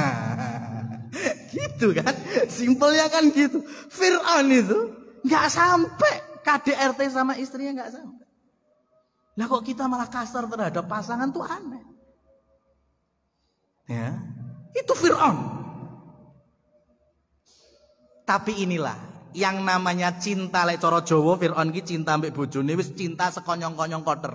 gitu kan? Simpelnya kan gitu. Fir'aun itu nggak sampai KDRT sama istrinya nggak sampai. Lah kok kita malah kasar terhadap pasangan tuh aneh. Ya, itu Fir'aun. Tapi inilah yang namanya cinta lek cara Jawa. Fir'aun ki cinta mbek bojone wis cinta sekonyong-konyong koter.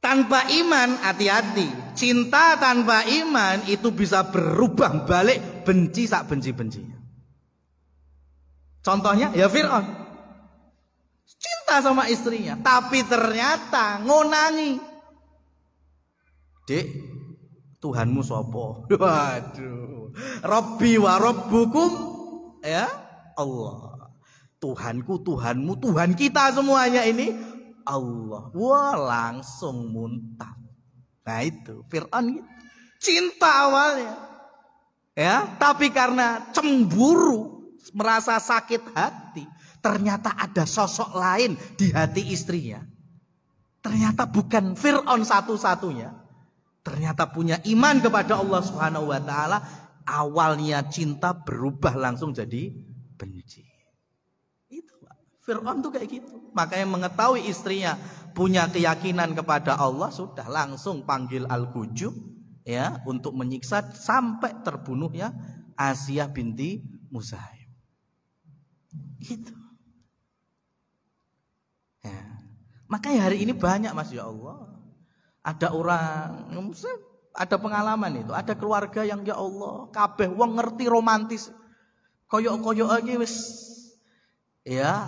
Tanpa iman, hati-hati. Cinta tanpa iman itu bisa berubah balik benci sak benci-bencinya. Contohnya ya Fir'aun. Cinta sama istrinya, tapi ternyata ngonangi. Dek, Tuhanmu sapa? Waduh. Rabbi wa rabbukum, ya Allah. Tuhanku, Tuhanmu, Tuhan kita semuanya ini Allah. Wah, langsung muntah. Nah itu Fir'aun gitu. Cinta awalnya, ya, tapi karena cemburu, merasa sakit hati, ternyata ada sosok lain di hati istrinya. Ternyata bukan Fir'aun satu-satunya. Ternyata punya iman kepada Allah Subhanahu wa taala. Awalnya cinta berubah langsung jadi benci. Itu Pak. Fir'aun tuh kayak gitu. Makanya mengetahui istrinya punya keyakinan kepada Allah, sudah langsung panggil Al-Gujub ya untuk menyiksa sampai terbunuhnya Asia binti Musaim. Gitu. Ya. Makanya hari ini banyak Mas, ya Allah. Ada orang, ada pengalaman itu, ada keluarga yang ya Allah, kabeh wong ngerti romantis, koyok-koyok lagi wis, ya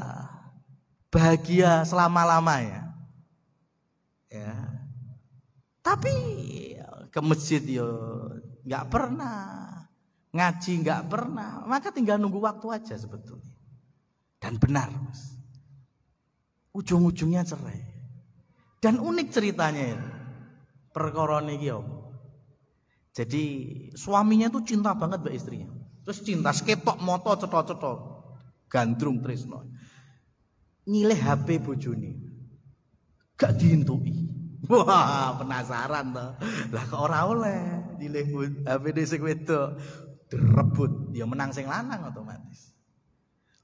bahagia selama-lamanya, ya. Tapi ke masjid yo nggak pernah, ngaji nggak pernah, maka tinggal nunggu waktu aja sebetulnya. Dan benar, Mas, ujung-ujungnya cerai. Dan unik ceritanya itu. Perkara niki ya. Jadi suaminya tuh cinta banget mbak istrinya. Terus cinta seketok moto cetok-cetok. Gandrung tresno. Nyileh HP bojone. Gak dihintui. Wah, penasaran toh. Lah kok ora oleh nyileh HP sing wedok. Direbut, dia menang sing lanang otomatis.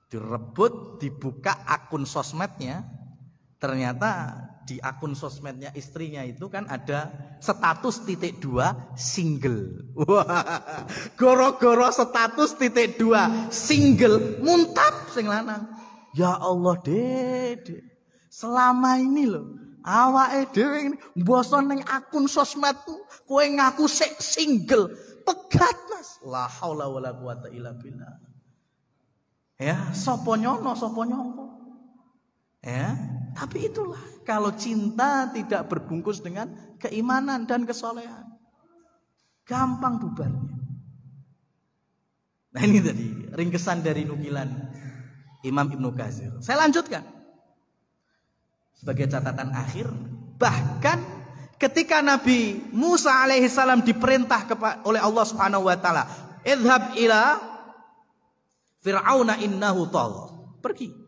Direbut, dibuka akun sosmednya. Ternyata di akun sosmednya istrinya itu kan ada status .2 single. Wah, goro-goro status .2 single muntap sing lanang. Ya Allah, Dede. Selama ini loh, awake dhewe ini boson ning akun sosmedku, kowe ngaku sik single. Pegat, Mas. La haula wala quwata illa billah. Ya, sapa nyono, sapa nyongko. Ya, tapi itulah kalau cinta tidak berbungkus dengan keimanan dan kesolehan, gampang bubarnya. Nah ini tadi ringkesan dari nukilan Imam Ibnu Katsir. Saya lanjutkan sebagai catatan akhir. Bahkan ketika Nabi Musa alaihissalam diperintah oleh Allah Subhanahu wa taala, "Idhhab ila Fir'auna innahu tagha." Pergi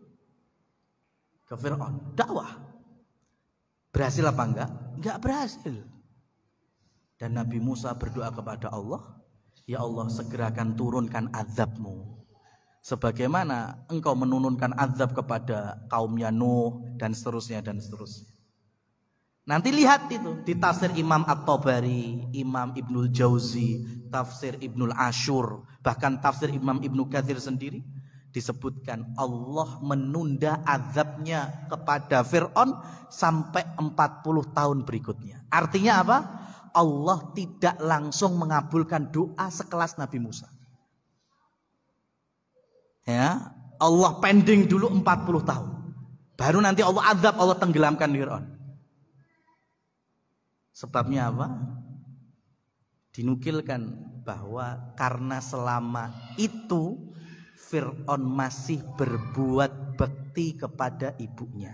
ke Fir'aun, dakwah. Berhasil apa enggak? Enggak berhasil. Dan Nabi Musa berdoa kepada Allah, ya Allah segerakan turunkan azabmu. Sebagaimana engkau menurunkan azab kepada kaumnya Nuh dan seterusnya dan seterusnya. Nanti lihat itu di tafsir Imam At-Tabari, Imam Ibnul Jauzi, tafsir Ibnul Ashur, bahkan tafsir Imam Ibnu Katsir sendiri. Disebutkan Allah menunda azabnya kepada Fir'aun sampai 40 tahun berikutnya. Artinya apa? Allah tidak langsung mengabulkan doa sekelas Nabi Musa. Ya, Allah pending dulu 40 tahun. Baru nanti Allah azab, Allah tenggelamkan Fir'aun. Sebabnya apa? Dinukilkan bahwa karena selama itu Fir'aun masih berbuat bekti kepada ibunya.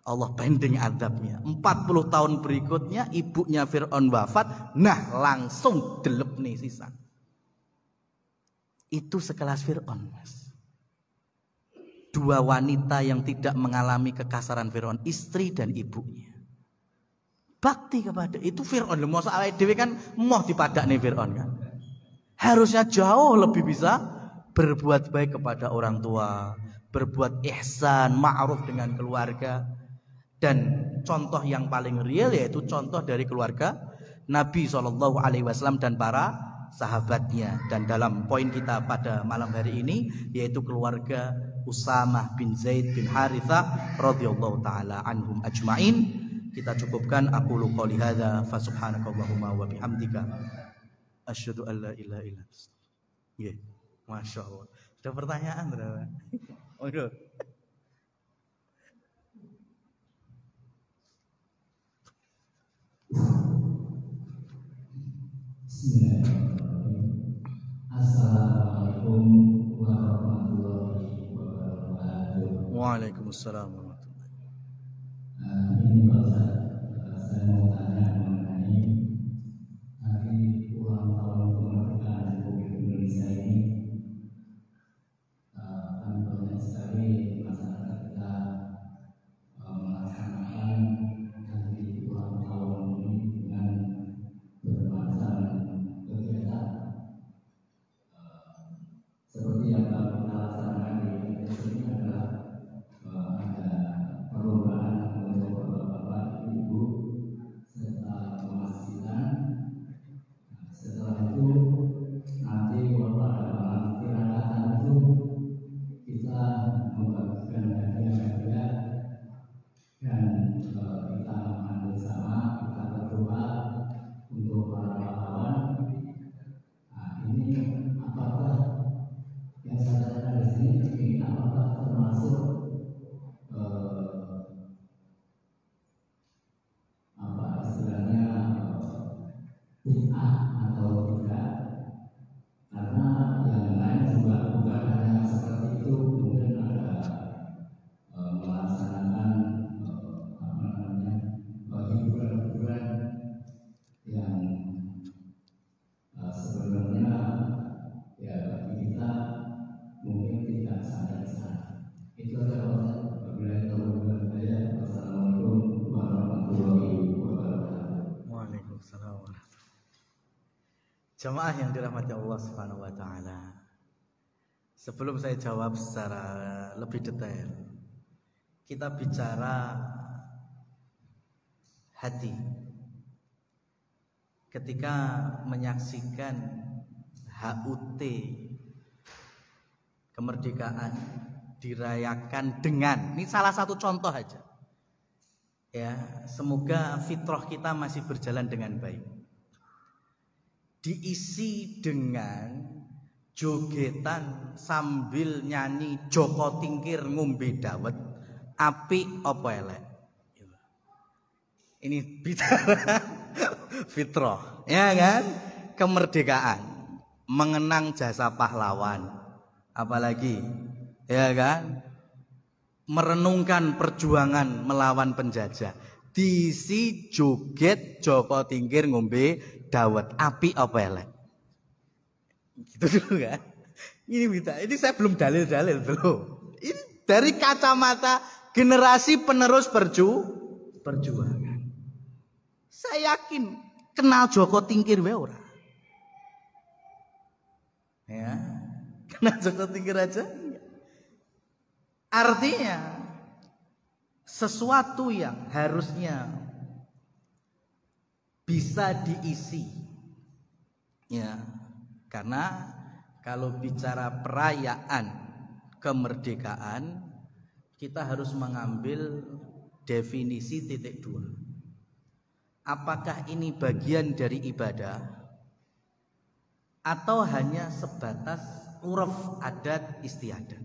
Allah pending azabnya. 40 tahun berikutnya ibunya Fir'aun wafat. Nah langsung delep nih sisa. Itu sekelas Fir'aun, Mas. Dua wanita yang tidak mengalami kekasaran Fir'aun, istri dan ibunya. Bakti kepada itu Fir'aun. Masa awake dhewe kan moh dipadakne Fir'aun kan. Harusnya jauh lebih bisa berbuat baik kepada orang tua, berbuat ihsan, ma'ruf dengan keluarga. Dan contoh yang paling real yaitu contoh dari keluarga Nabi SAW dan para sahabatnya. Dan dalam poin kita pada malam hari ini yaitu keluarga Usamah bin Zaid bin Harithah radhiyallahu taala anhum ajmain. Kita cukupkan aqulu qouli hadza fa subhanakallahumma wa bihamdika asyhadu an la ilaha illa anta. Nggih. Masyaallah. Sudah pertanyaan berapa? Waduh. Assalamualaikum warahmatullahi wabarakatuh. Waalaikumsalam warahmatullahi. Ini Pak Ustaz, saya mau tanya mengenai hari ulang tahun kemerdekaan Republik Indonesia ini. Kan banyak sekali masyarakat kita melaksanakan hari ulang tahun ini dengan bermacam kegiatan. Seperti yang kita laksanakan di Indonesia ini adalah ada perlombaan untuk bapak-bapak, ibu, serta pemastikan. Setelah itu nanti waktu ada malam tirakatan itu kita membagikan hadiah-hadiah dan kita makan bersama, kita berdoa untuk para pahlawan. Nah, ini apakah yang saya katakan di sini ini apakah termasuk apa istilahnya bid'ah atau tidak? Karena yang lain juga bukan hanya seperti itu, mungkin ada melaksanakan apa namanya hiburan-hiburan yang sebenarnya ya bagi kita mungkin tidak sampai sana. Itu adalah apabila tahu saya. Wassalamualaikum warahmatullahi wabarakatuh. Waalaikumsalam warahmatullahi. Jamaah yang dirahmati Allah Subhanahu wa taala. Sebelum saya jawab secara lebih detail, kita bicara hati. Ketika menyaksikan HUT kemerdekaan dirayakan dengan, ini salah satu contoh aja. Ya, semoga fitrah kita masih berjalan dengan baik. Diisi dengan jogetan sambil nyanyi Joko Tingkir ngombe dawet, apik apa elek. Ini bicara fitrah, ya kan? Kemerdekaan, mengenang jasa pahlawan, apalagi, ya kan? Merenungkan perjuangan melawan penjajah. Diisi joget Joko Tingkir ngombe dawet, api apa elek. Gitu dulu kan. Ini saya belum dalil-dalil belum. Ini dari kacamata generasi penerus perjuangan. Saya yakin kenal Joko Tingkir wae ora. Ya. Kenal Joko Tingkir aja. Artinya sesuatu yang harusnya bisa diisi, ya, karena kalau bicara perayaan kemerdekaan kita harus mengambil definisi titik dua. apakah ini bagian dari ibadah atau hanya sebatas uruf adat istiadat.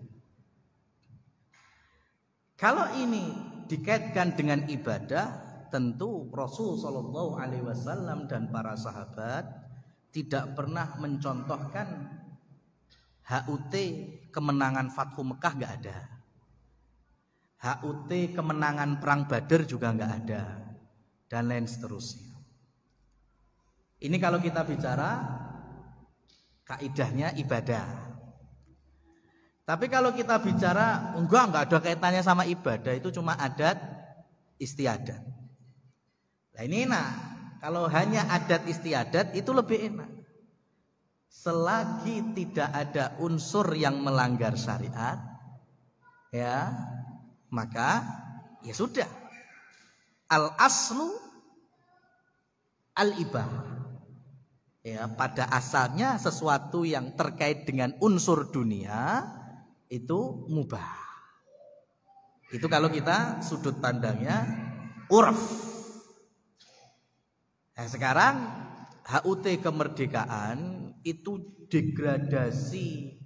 Kalau ini dikaitkan dengan ibadah, tentu Rasul Shallallahu Alaihi Wasallam dan para sahabat tidak pernah mencontohkan HUT kemenangan Fathu Mekah, nggak ada. HUT kemenangan Perang Badar juga nggak ada, dan lain seterusnya. Ini kalau kita bicara kaidahnya ibadah. Tapi kalau kita bicara enggak ada kaitannya sama ibadah, itu cuma adat istiadat. Nah ini enak. Kalau hanya adat istiadat itu lebih enak. Selagi tidak ada unsur yang melanggar syariat, ya, maka ya sudah. Al aslu al ibah. Ya, pada asalnya sesuatu yang terkait dengan unsur dunia itu mubah. Itu kalau kita sudut pandangnya urf. Nah, sekarang HUT kemerdekaan itu degradasi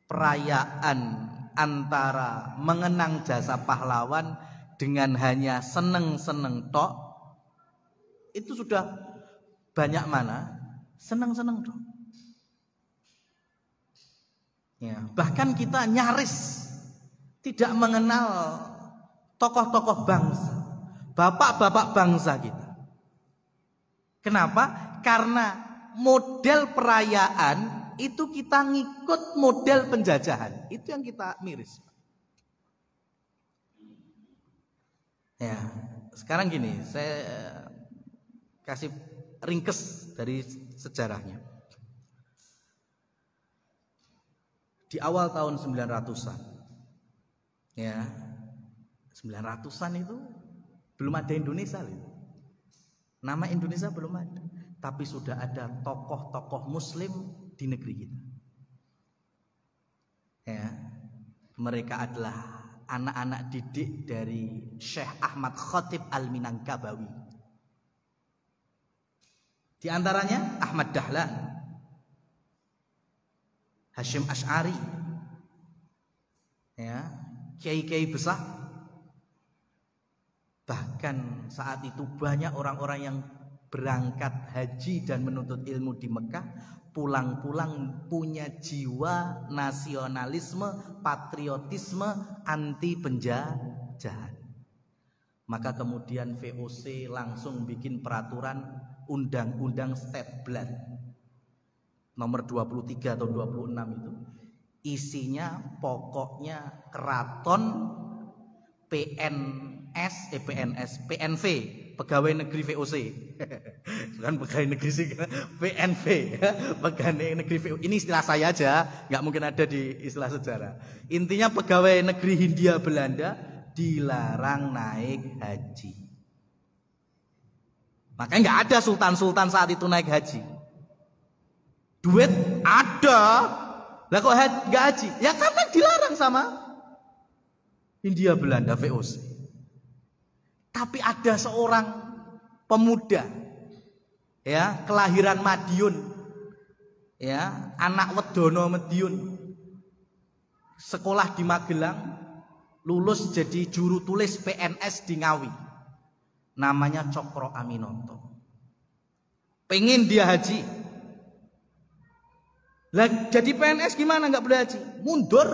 perayaan antara mengenang jasa pahlawan dengan hanya seneng-seneng tok. Itu sudah banyak mana seneng-seneng tok. Ya, bahkan kita nyaris tidak mengenal tokoh-tokoh bangsa, bapak-bapak bangsa kita. Kenapa? Karena model perayaan itu kita ngikut model penjajahan. Itu yang kita miris. Ya, sekarang gini, saya kasih ringkes dari sejarahnya. Di awal tahun 900-an, ya, 900-an itu belum ada Indonesia loh. Nama Indonesia belum ada, tapi sudah ada tokoh-tokoh Muslim di negeri kita. Ya, mereka adalah anak-anak didik dari Syekh Ahmad Khatib Al-Minangkabawi. Di antaranya Ahmad Dahlan, Hashim Asy'ari, ya, kiai-kiai besar. Bahkan saat itu banyak orang-orang yang berangkat haji dan menuntut ilmu di Mekah, pulang-pulang punya jiwa nasionalisme, patriotisme, anti penjajahan. Maka kemudian VOC langsung bikin peraturan undang-undang State Blood nomor 23 atau 26 itu. Isinya pokoknya keraton PNV, pegawai negeri VOC. Bukan pegawai negeri sih, PNV, pegawai negeri VOC. Ini istilah saya aja, nggak mungkin ada di istilah sejarah. Intinya pegawai negeri Hindia Belanda dilarang naik haji. Makanya nggak ada sultan-sultan saat itu naik haji. Duit ada, lah kok nggak haji? Ya karena dilarang sama Hindia Belanda VOC. Tapi ada seorang pemuda, ya, kelahiran Madiun, ya, anak Wedono Madiun, sekolah di Magelang, lulus jadi juru tulis PNS di Ngawi, namanya Cokro Aminoto. Pengen dia haji, lah jadi PNS gimana nggak boleh haji? Mundur,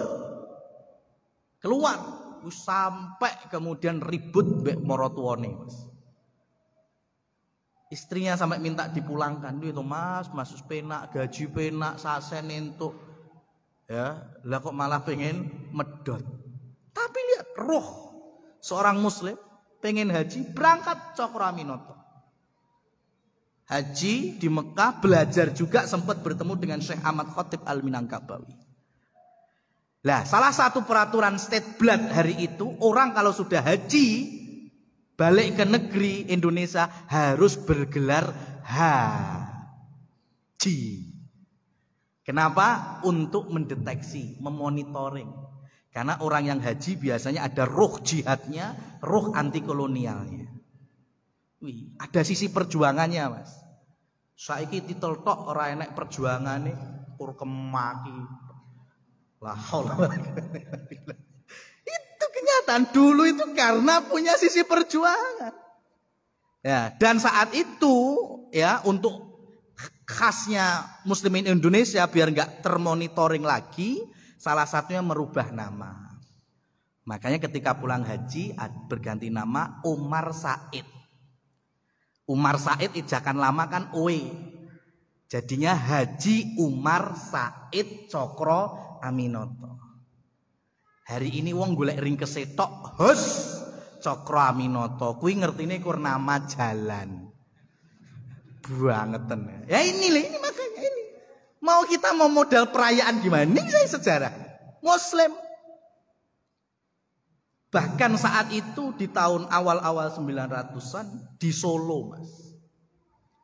keluar. Sampai kemudian ribut mbek morotuone, Mas. Istrinya sampai minta dipulangkan. Itu Mas penak, gaji penak, sasen entuk. Ya, lah kok malah pengen medot. Tapi lihat roh seorang muslim pengen haji, berangkat Cokro Aminoto. Haji di Mekah, belajar juga, sempat bertemu dengan Syekh Ahmad Khatib Al-Minangkabawi. Lah, salah satu peraturan State Blood hari itu, orang kalau sudah haji balik ke negeri Indonesia harus bergelar haji. Kenapa? Untuk mendeteksi, memonitoring. Karena orang yang haji biasanya ada ruh jihadnya, ruh anti kolonialnya. Wih, ada sisi perjuangannya, Mas. Saiki titel tok ora enek perjuangane, kur kemaki. La haula wala quwata illa billah. Itu kenyataan dulu itu karena punya sisi perjuangan. Ya, dan saat itu ya untuk khasnya Muslimin Indonesia biar nggak termonitoring lagi, salah satunya merubah nama. Makanya ketika pulang haji berganti nama Umar Said. Umar Said ijakan lama kan Owe. Jadinya Haji Umar Said Cokro Aminoto. Hari ini wong golek ringkese tok, hus Cokro Aminoto. Kuwi ngertine kur nama jalan. Bangetan. Ya ini makanya ini. Mau kita mau modal perayaan gimana? Ini saya sejarah Muslim. Bahkan saat itu di tahun awal-awal 900-an di Solo, Mas.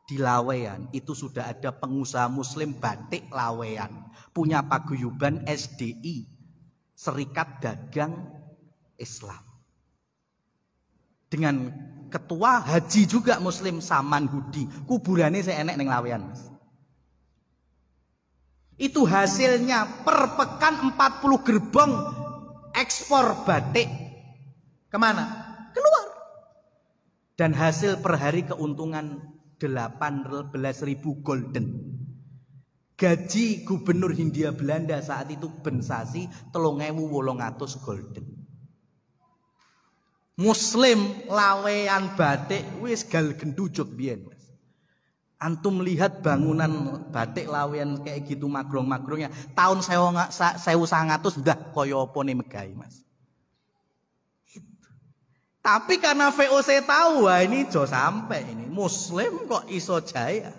Di Laweyan itu sudah ada pengusaha muslim batik Laweyan, punya paguyuban SDI, Serikat Dagang Islam. Dengan ketua haji juga muslim Saman Hudi, kuburannya saya enek neng Laweyan, Mas. Itu hasilnya per pekan 40 gerbong ekspor batik. Kemana? Keluar. Dan hasil per hari keuntungan 18.000 golden. Gaji gubernur Hindia Belanda saat itu bensasi 3.800 golden. Muslim Laweyan batik wis gal gendujut biyen, Mas. Antum lihat bangunan batik Laweyan kayak gitu magrong-magrongnya tahun 1900 udah kaya apa nih megai, Mas. Tapi karena VOC tahu, wah ini jo sampai ini Muslim kok iso jaya.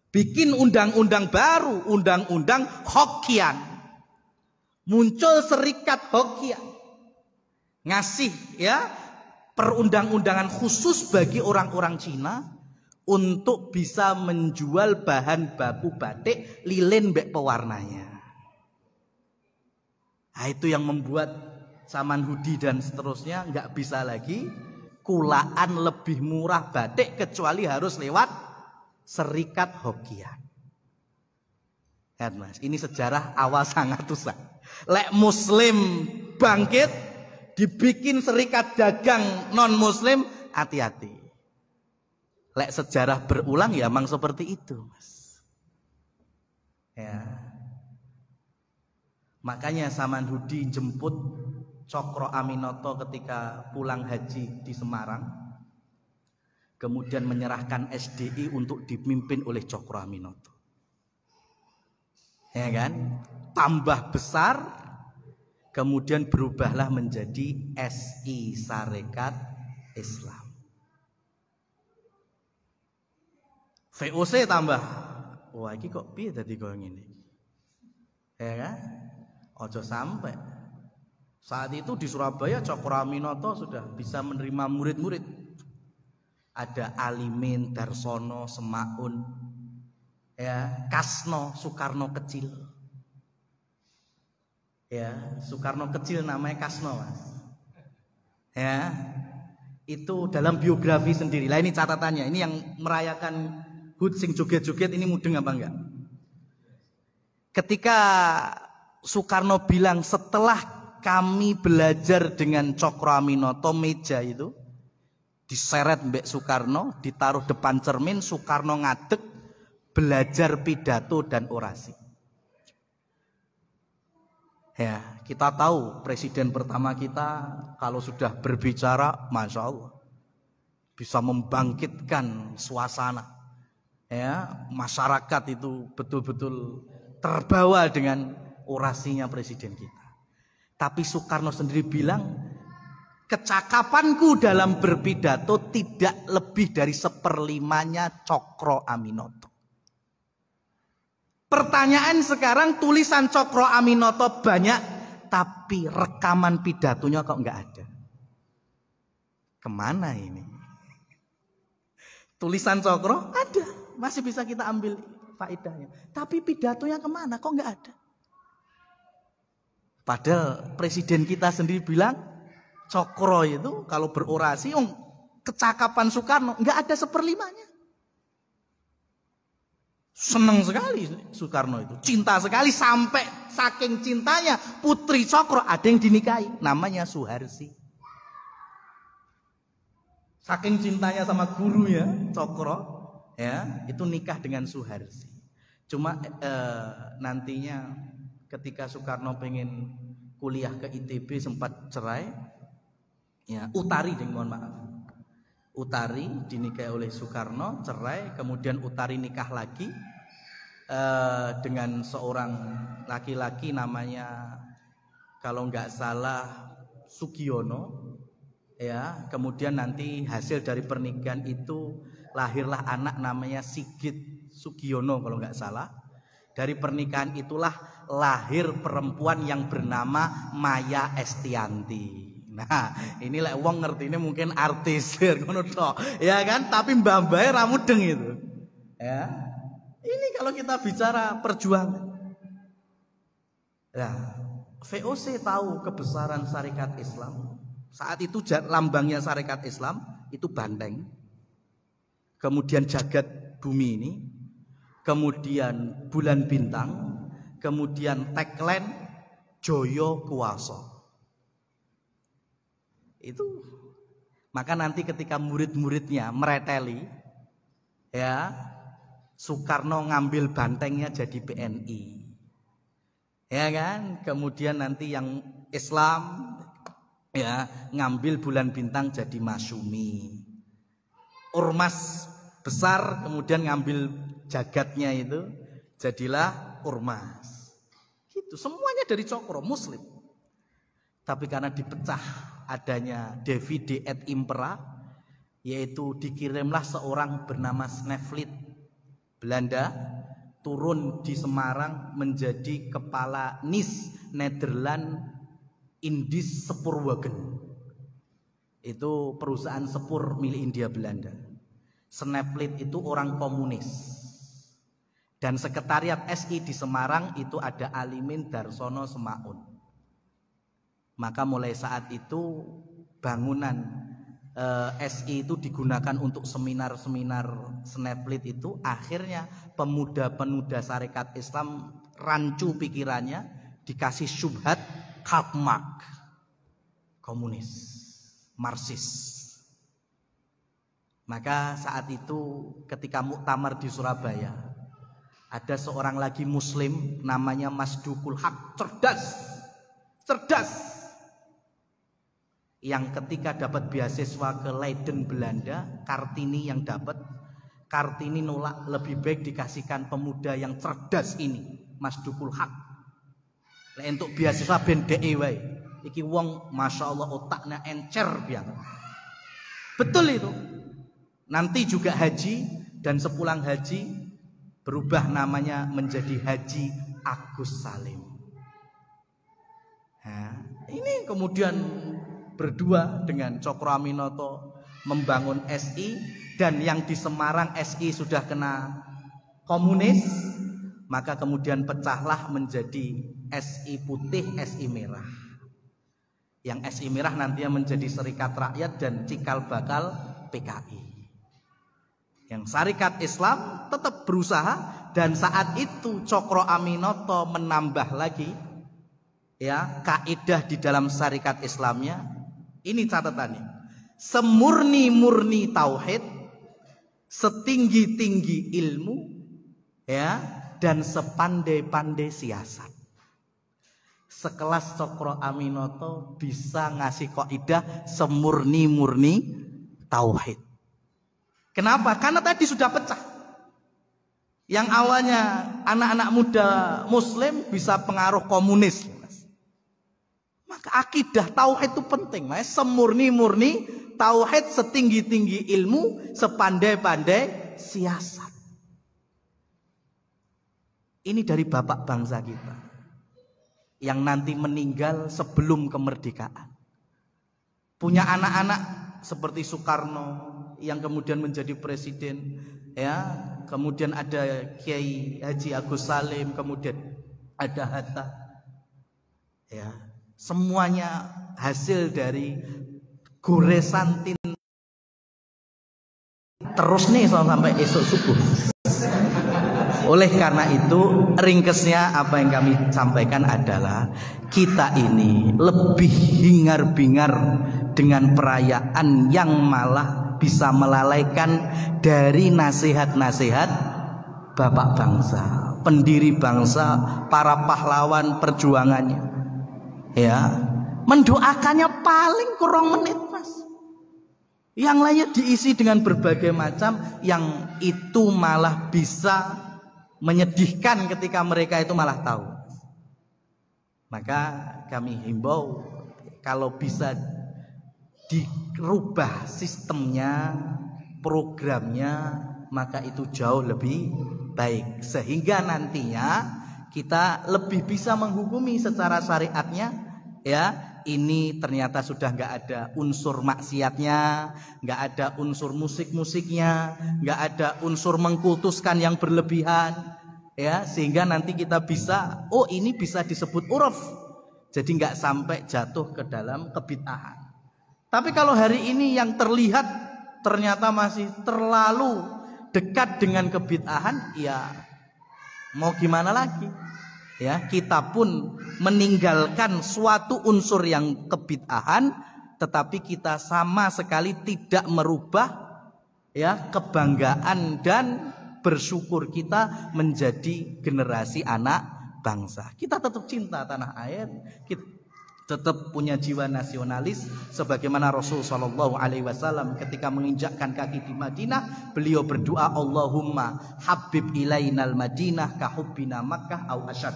Bikin undang-undang baru, undang-undang Hokkien. Muncul Serikat Hokkien. Ngasih ya perundang-undangan khusus bagi orang-orang Cina untuk bisa menjual bahan baku batik lilin mbek pewarnanya. Nah, itu yang membuat Saman Hudi dan seterusnya nggak bisa lagi kulaan lebih murah batik kecuali harus lewat Serikat Hokkien. Lihat, Mas, ini sejarah awal 900-an. Lek Muslim bangkit dibikin serikat dagang non Muslim, hati-hati. Lek sejarah berulang ya memang seperti itu, Mas. Ya. Makanya Saman Hudi jemput Cokro Aminoto ketika pulang haji di Semarang, kemudian menyerahkan SDI untuk dipimpin oleh Cokro Aminoto. Ya kan? Tambah besar, kemudian berubahlah menjadi SI Sarekat Islam. VOC tambah. Wah, ini kok piye dadi koyo ngene. Ya kan? Ojo sampai. Saat itu di Surabaya Cokro Aminoto sudah bisa menerima murid-murid. Ada Alimin, Darsono, Semaun, ya, Kasno, Soekarno kecil. Ya, Soekarno kecil namanya Kasno, Mas. Ya, itu dalam biografi sendiri. Lah ini catatannya, ini yang merayakan HUT sing joget-joget ini mudeng apa enggak? Ketika Soekarno bilang setelah kami belajar dengan Cokro Aminoto, meja itu diseret Mbak Soekarno, ditaruh depan cermin, Soekarno ngadeg belajar pidato dan orasi. Ya, kita tahu presiden pertama kita kalau sudah berbicara, Masya Allah, bisa membangkitkan suasana. Ya, masyarakat itu betul-betul terbawa dengan orasinya presiden kita. Tapi Soekarno sendiri bilang, kecakapanku dalam berpidato tidak lebih dari 1/5-nya Cokro Aminoto. Pertanyaan sekarang, tulisan Cokro Aminoto banyak, tapi rekaman pidatonya kok nggak ada. Kemana ini? Tulisan Cokro ada, masih bisa kita ambil faedahnya. Tapi pidatonya kemana? Kok nggak ada? Padahal presiden kita sendiri bilang Cokro itu kalau berorasi kecakapan Soekarno nggak ada seperlimanya. Seneng sekali Soekarno itu, cinta sekali, sampai saking cintanya putri Cokro ada yang dinikahi, namanya Suharsi. Saking cintanya sama gurunya Cokro, ya itu nikah dengan Suharsi. Cuma nantinya ketika Soekarno pengen kuliah ke ITB sempat cerai, ya Utari mohon maaf. Utari dinikahi oleh Soekarno, cerai, kemudian Utari nikah lagi dengan seorang laki-laki namanya kalau nggak salah Sugiono, ya. Kemudian nanti hasil dari pernikahan itu lahirlah anak namanya Sigit Sugiono kalau nggak salah. Dari pernikahan itulah lahir perempuan yang bernama Maya Estianti. Nah, ini lek wong ngerti ini mungkin artis ngono tok. Ya kan, tapi mbah-mbahe ra mudeng itu. Ya. Ini kalau kita bicara perjuangan. Nah, VOC tahu kebesaran Syarikat Islam. Saat itu lambangnya Syarikat Islam itu banteng. Kemudian jagat bumi ini, kemudian bulan bintang, kemudian tagline Joyo Kuwaso. Itu maka nanti ketika murid-muridnya mereteli, ya Soekarno ngambil bantengnya jadi PNI, ya kan. Kemudian nanti yang Islam, ya ngambil bulan bintang jadi Masyumi. Ormas besar kemudian ngambil jagatnya itu jadilah ormas. Gitu, semuanya dari Cokro, Muslim. Tapi karena dipecah adanya Divide et Impera, yaitu dikirimlah seorang bernama Sneflit Belanda turun di Semarang menjadi kepala NIS Nederland Indies Spoorwegen. Itu perusahaan sepur milik India Belanda. Sneflit itu orang komunis. Dan sekretariat SI di Semarang itu ada Alimin Darsono Semaun. Maka mulai saat itu bangunan SI itu digunakan untuk seminar-seminar Sneflit itu. Akhirnya pemuda-pemuda Syarikat Islam rancu pikirannya, dikasih syubhat Karl Marx, komunis, Marxis. Maka saat itu ketika muktamar di Surabaya, ada seorang lagi Muslim namanya Mas Dukul Haq, cerdas, yang ketika dapat beasiswa ke Leiden Belanda, Kartini yang dapat. Kartini nolak, lebih baik dikasihkan pemuda yang cerdas ini, Mas Dukul Haq. Untuk beasiswa ben DE wae. Iki wong Masya Allah otaknya encer banget. Betul itu. Nanti juga haji, dan sepulang haji berubah namanya menjadi Haji Agus Salim. Nah, ini kemudian berdua dengan Cokro Aminoto membangun SI, dan yang di Semarang SI sudah kena komunis, maka kemudian pecahlah menjadi SI putih, SI merah. Yang SI merah nantinya menjadi Serikat Rakyat dan cikal bakal PKI. Yang Syarikat Islam tetap berusaha, dan saat itu Cokro Aminoto menambah lagi, ya, kaidah di dalam Syarikat Islamnya. Ini catatannya: semurni-murni tauhid, setinggi-tinggi ilmu, ya, dan sepandai-pandai siasat. Sekelas Cokro Aminoto bisa ngasih kaidah semurni-murni tauhid. Kenapa? Karena tadi sudah pecah. Yang awalnya anak-anak muda Muslim bisa pengaruh komunis. Maka akidah tauhid itu penting. Semurni-murni tauhid, setinggi-tinggi ilmu, sepandai-pandai siasat. Ini dari bapak bangsa kita yang nanti meninggal sebelum kemerdekaan. Punya anak-anak seperti Soekarno yang kemudian menjadi presiden, ya. Kemudian ada Kiai Haji Agus Salim, kemudian ada Hatta, ya. Semuanya hasil dari goresan terus nih sampai esok subuh. Oleh karena itu ringkesnya apa yang kami sampaikan adalah kita ini lebih hingar-bingar dengan perayaan yang malah bisa melalaikan dari nasihat-nasihat bapak bangsa, pendiri bangsa, para pahlawan perjuangannya. Ya, mendoakannya paling kurang menit, Mas. Yang lainnya diisi dengan berbagai macam yang itu malah bisa menyedihkan ketika mereka itu malah tahu. Maka kami himbau kalau bisa dirubah sistemnya, programnya, maka itu jauh lebih baik. Sehingga nantinya kita lebih bisa menghukumi secara syariatnya, ya. Ini ternyata sudah nggak ada unsur maksiatnya, nggak ada unsur musik-musiknya, nggak ada unsur mengkultuskan yang berlebihan, ya, sehingga nanti kita bisa, oh ini bisa disebut uruf, jadi nggak sampai jatuh ke dalam kebid'ahan. Tapi kalau hari ini yang terlihat ternyata masih terlalu dekat dengan kebid'ahan, ya mau gimana lagi? Ya, kita pun meninggalkan suatu unsur yang kebid'ahan, tetapi kita sama sekali tidak merubah ya kebanggaan dan bersyukur kita menjadi generasi anak bangsa. Kita tetap cinta tanah air, kita tetap punya jiwa nasionalis sebagaimana Rasul sallallahu alaihi wasallam ketika menginjakkan kaki di Madinah, beliau berdoa, Allahumma habib ilainal Madinah ka hubbina Makkah au asyad.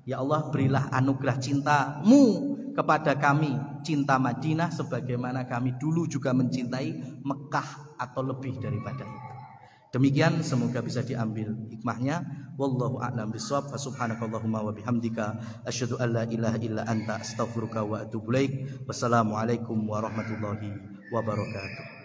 Ya Allah, berilah anugerah cintamu kepada kami, cinta Madinah sebagaimana kami dulu juga mencintai Mekah atau lebih daripada itu. Demikian, semoga bisa diambil hikmahnya. Wallahu a'lam bishawab. Subhanakallahumma wa bihamdika asyhadu an la ilaha illa anta astaghfiruka wa atubu ilaik. Wassalamualaikum warahmatullahi wabarakatuh.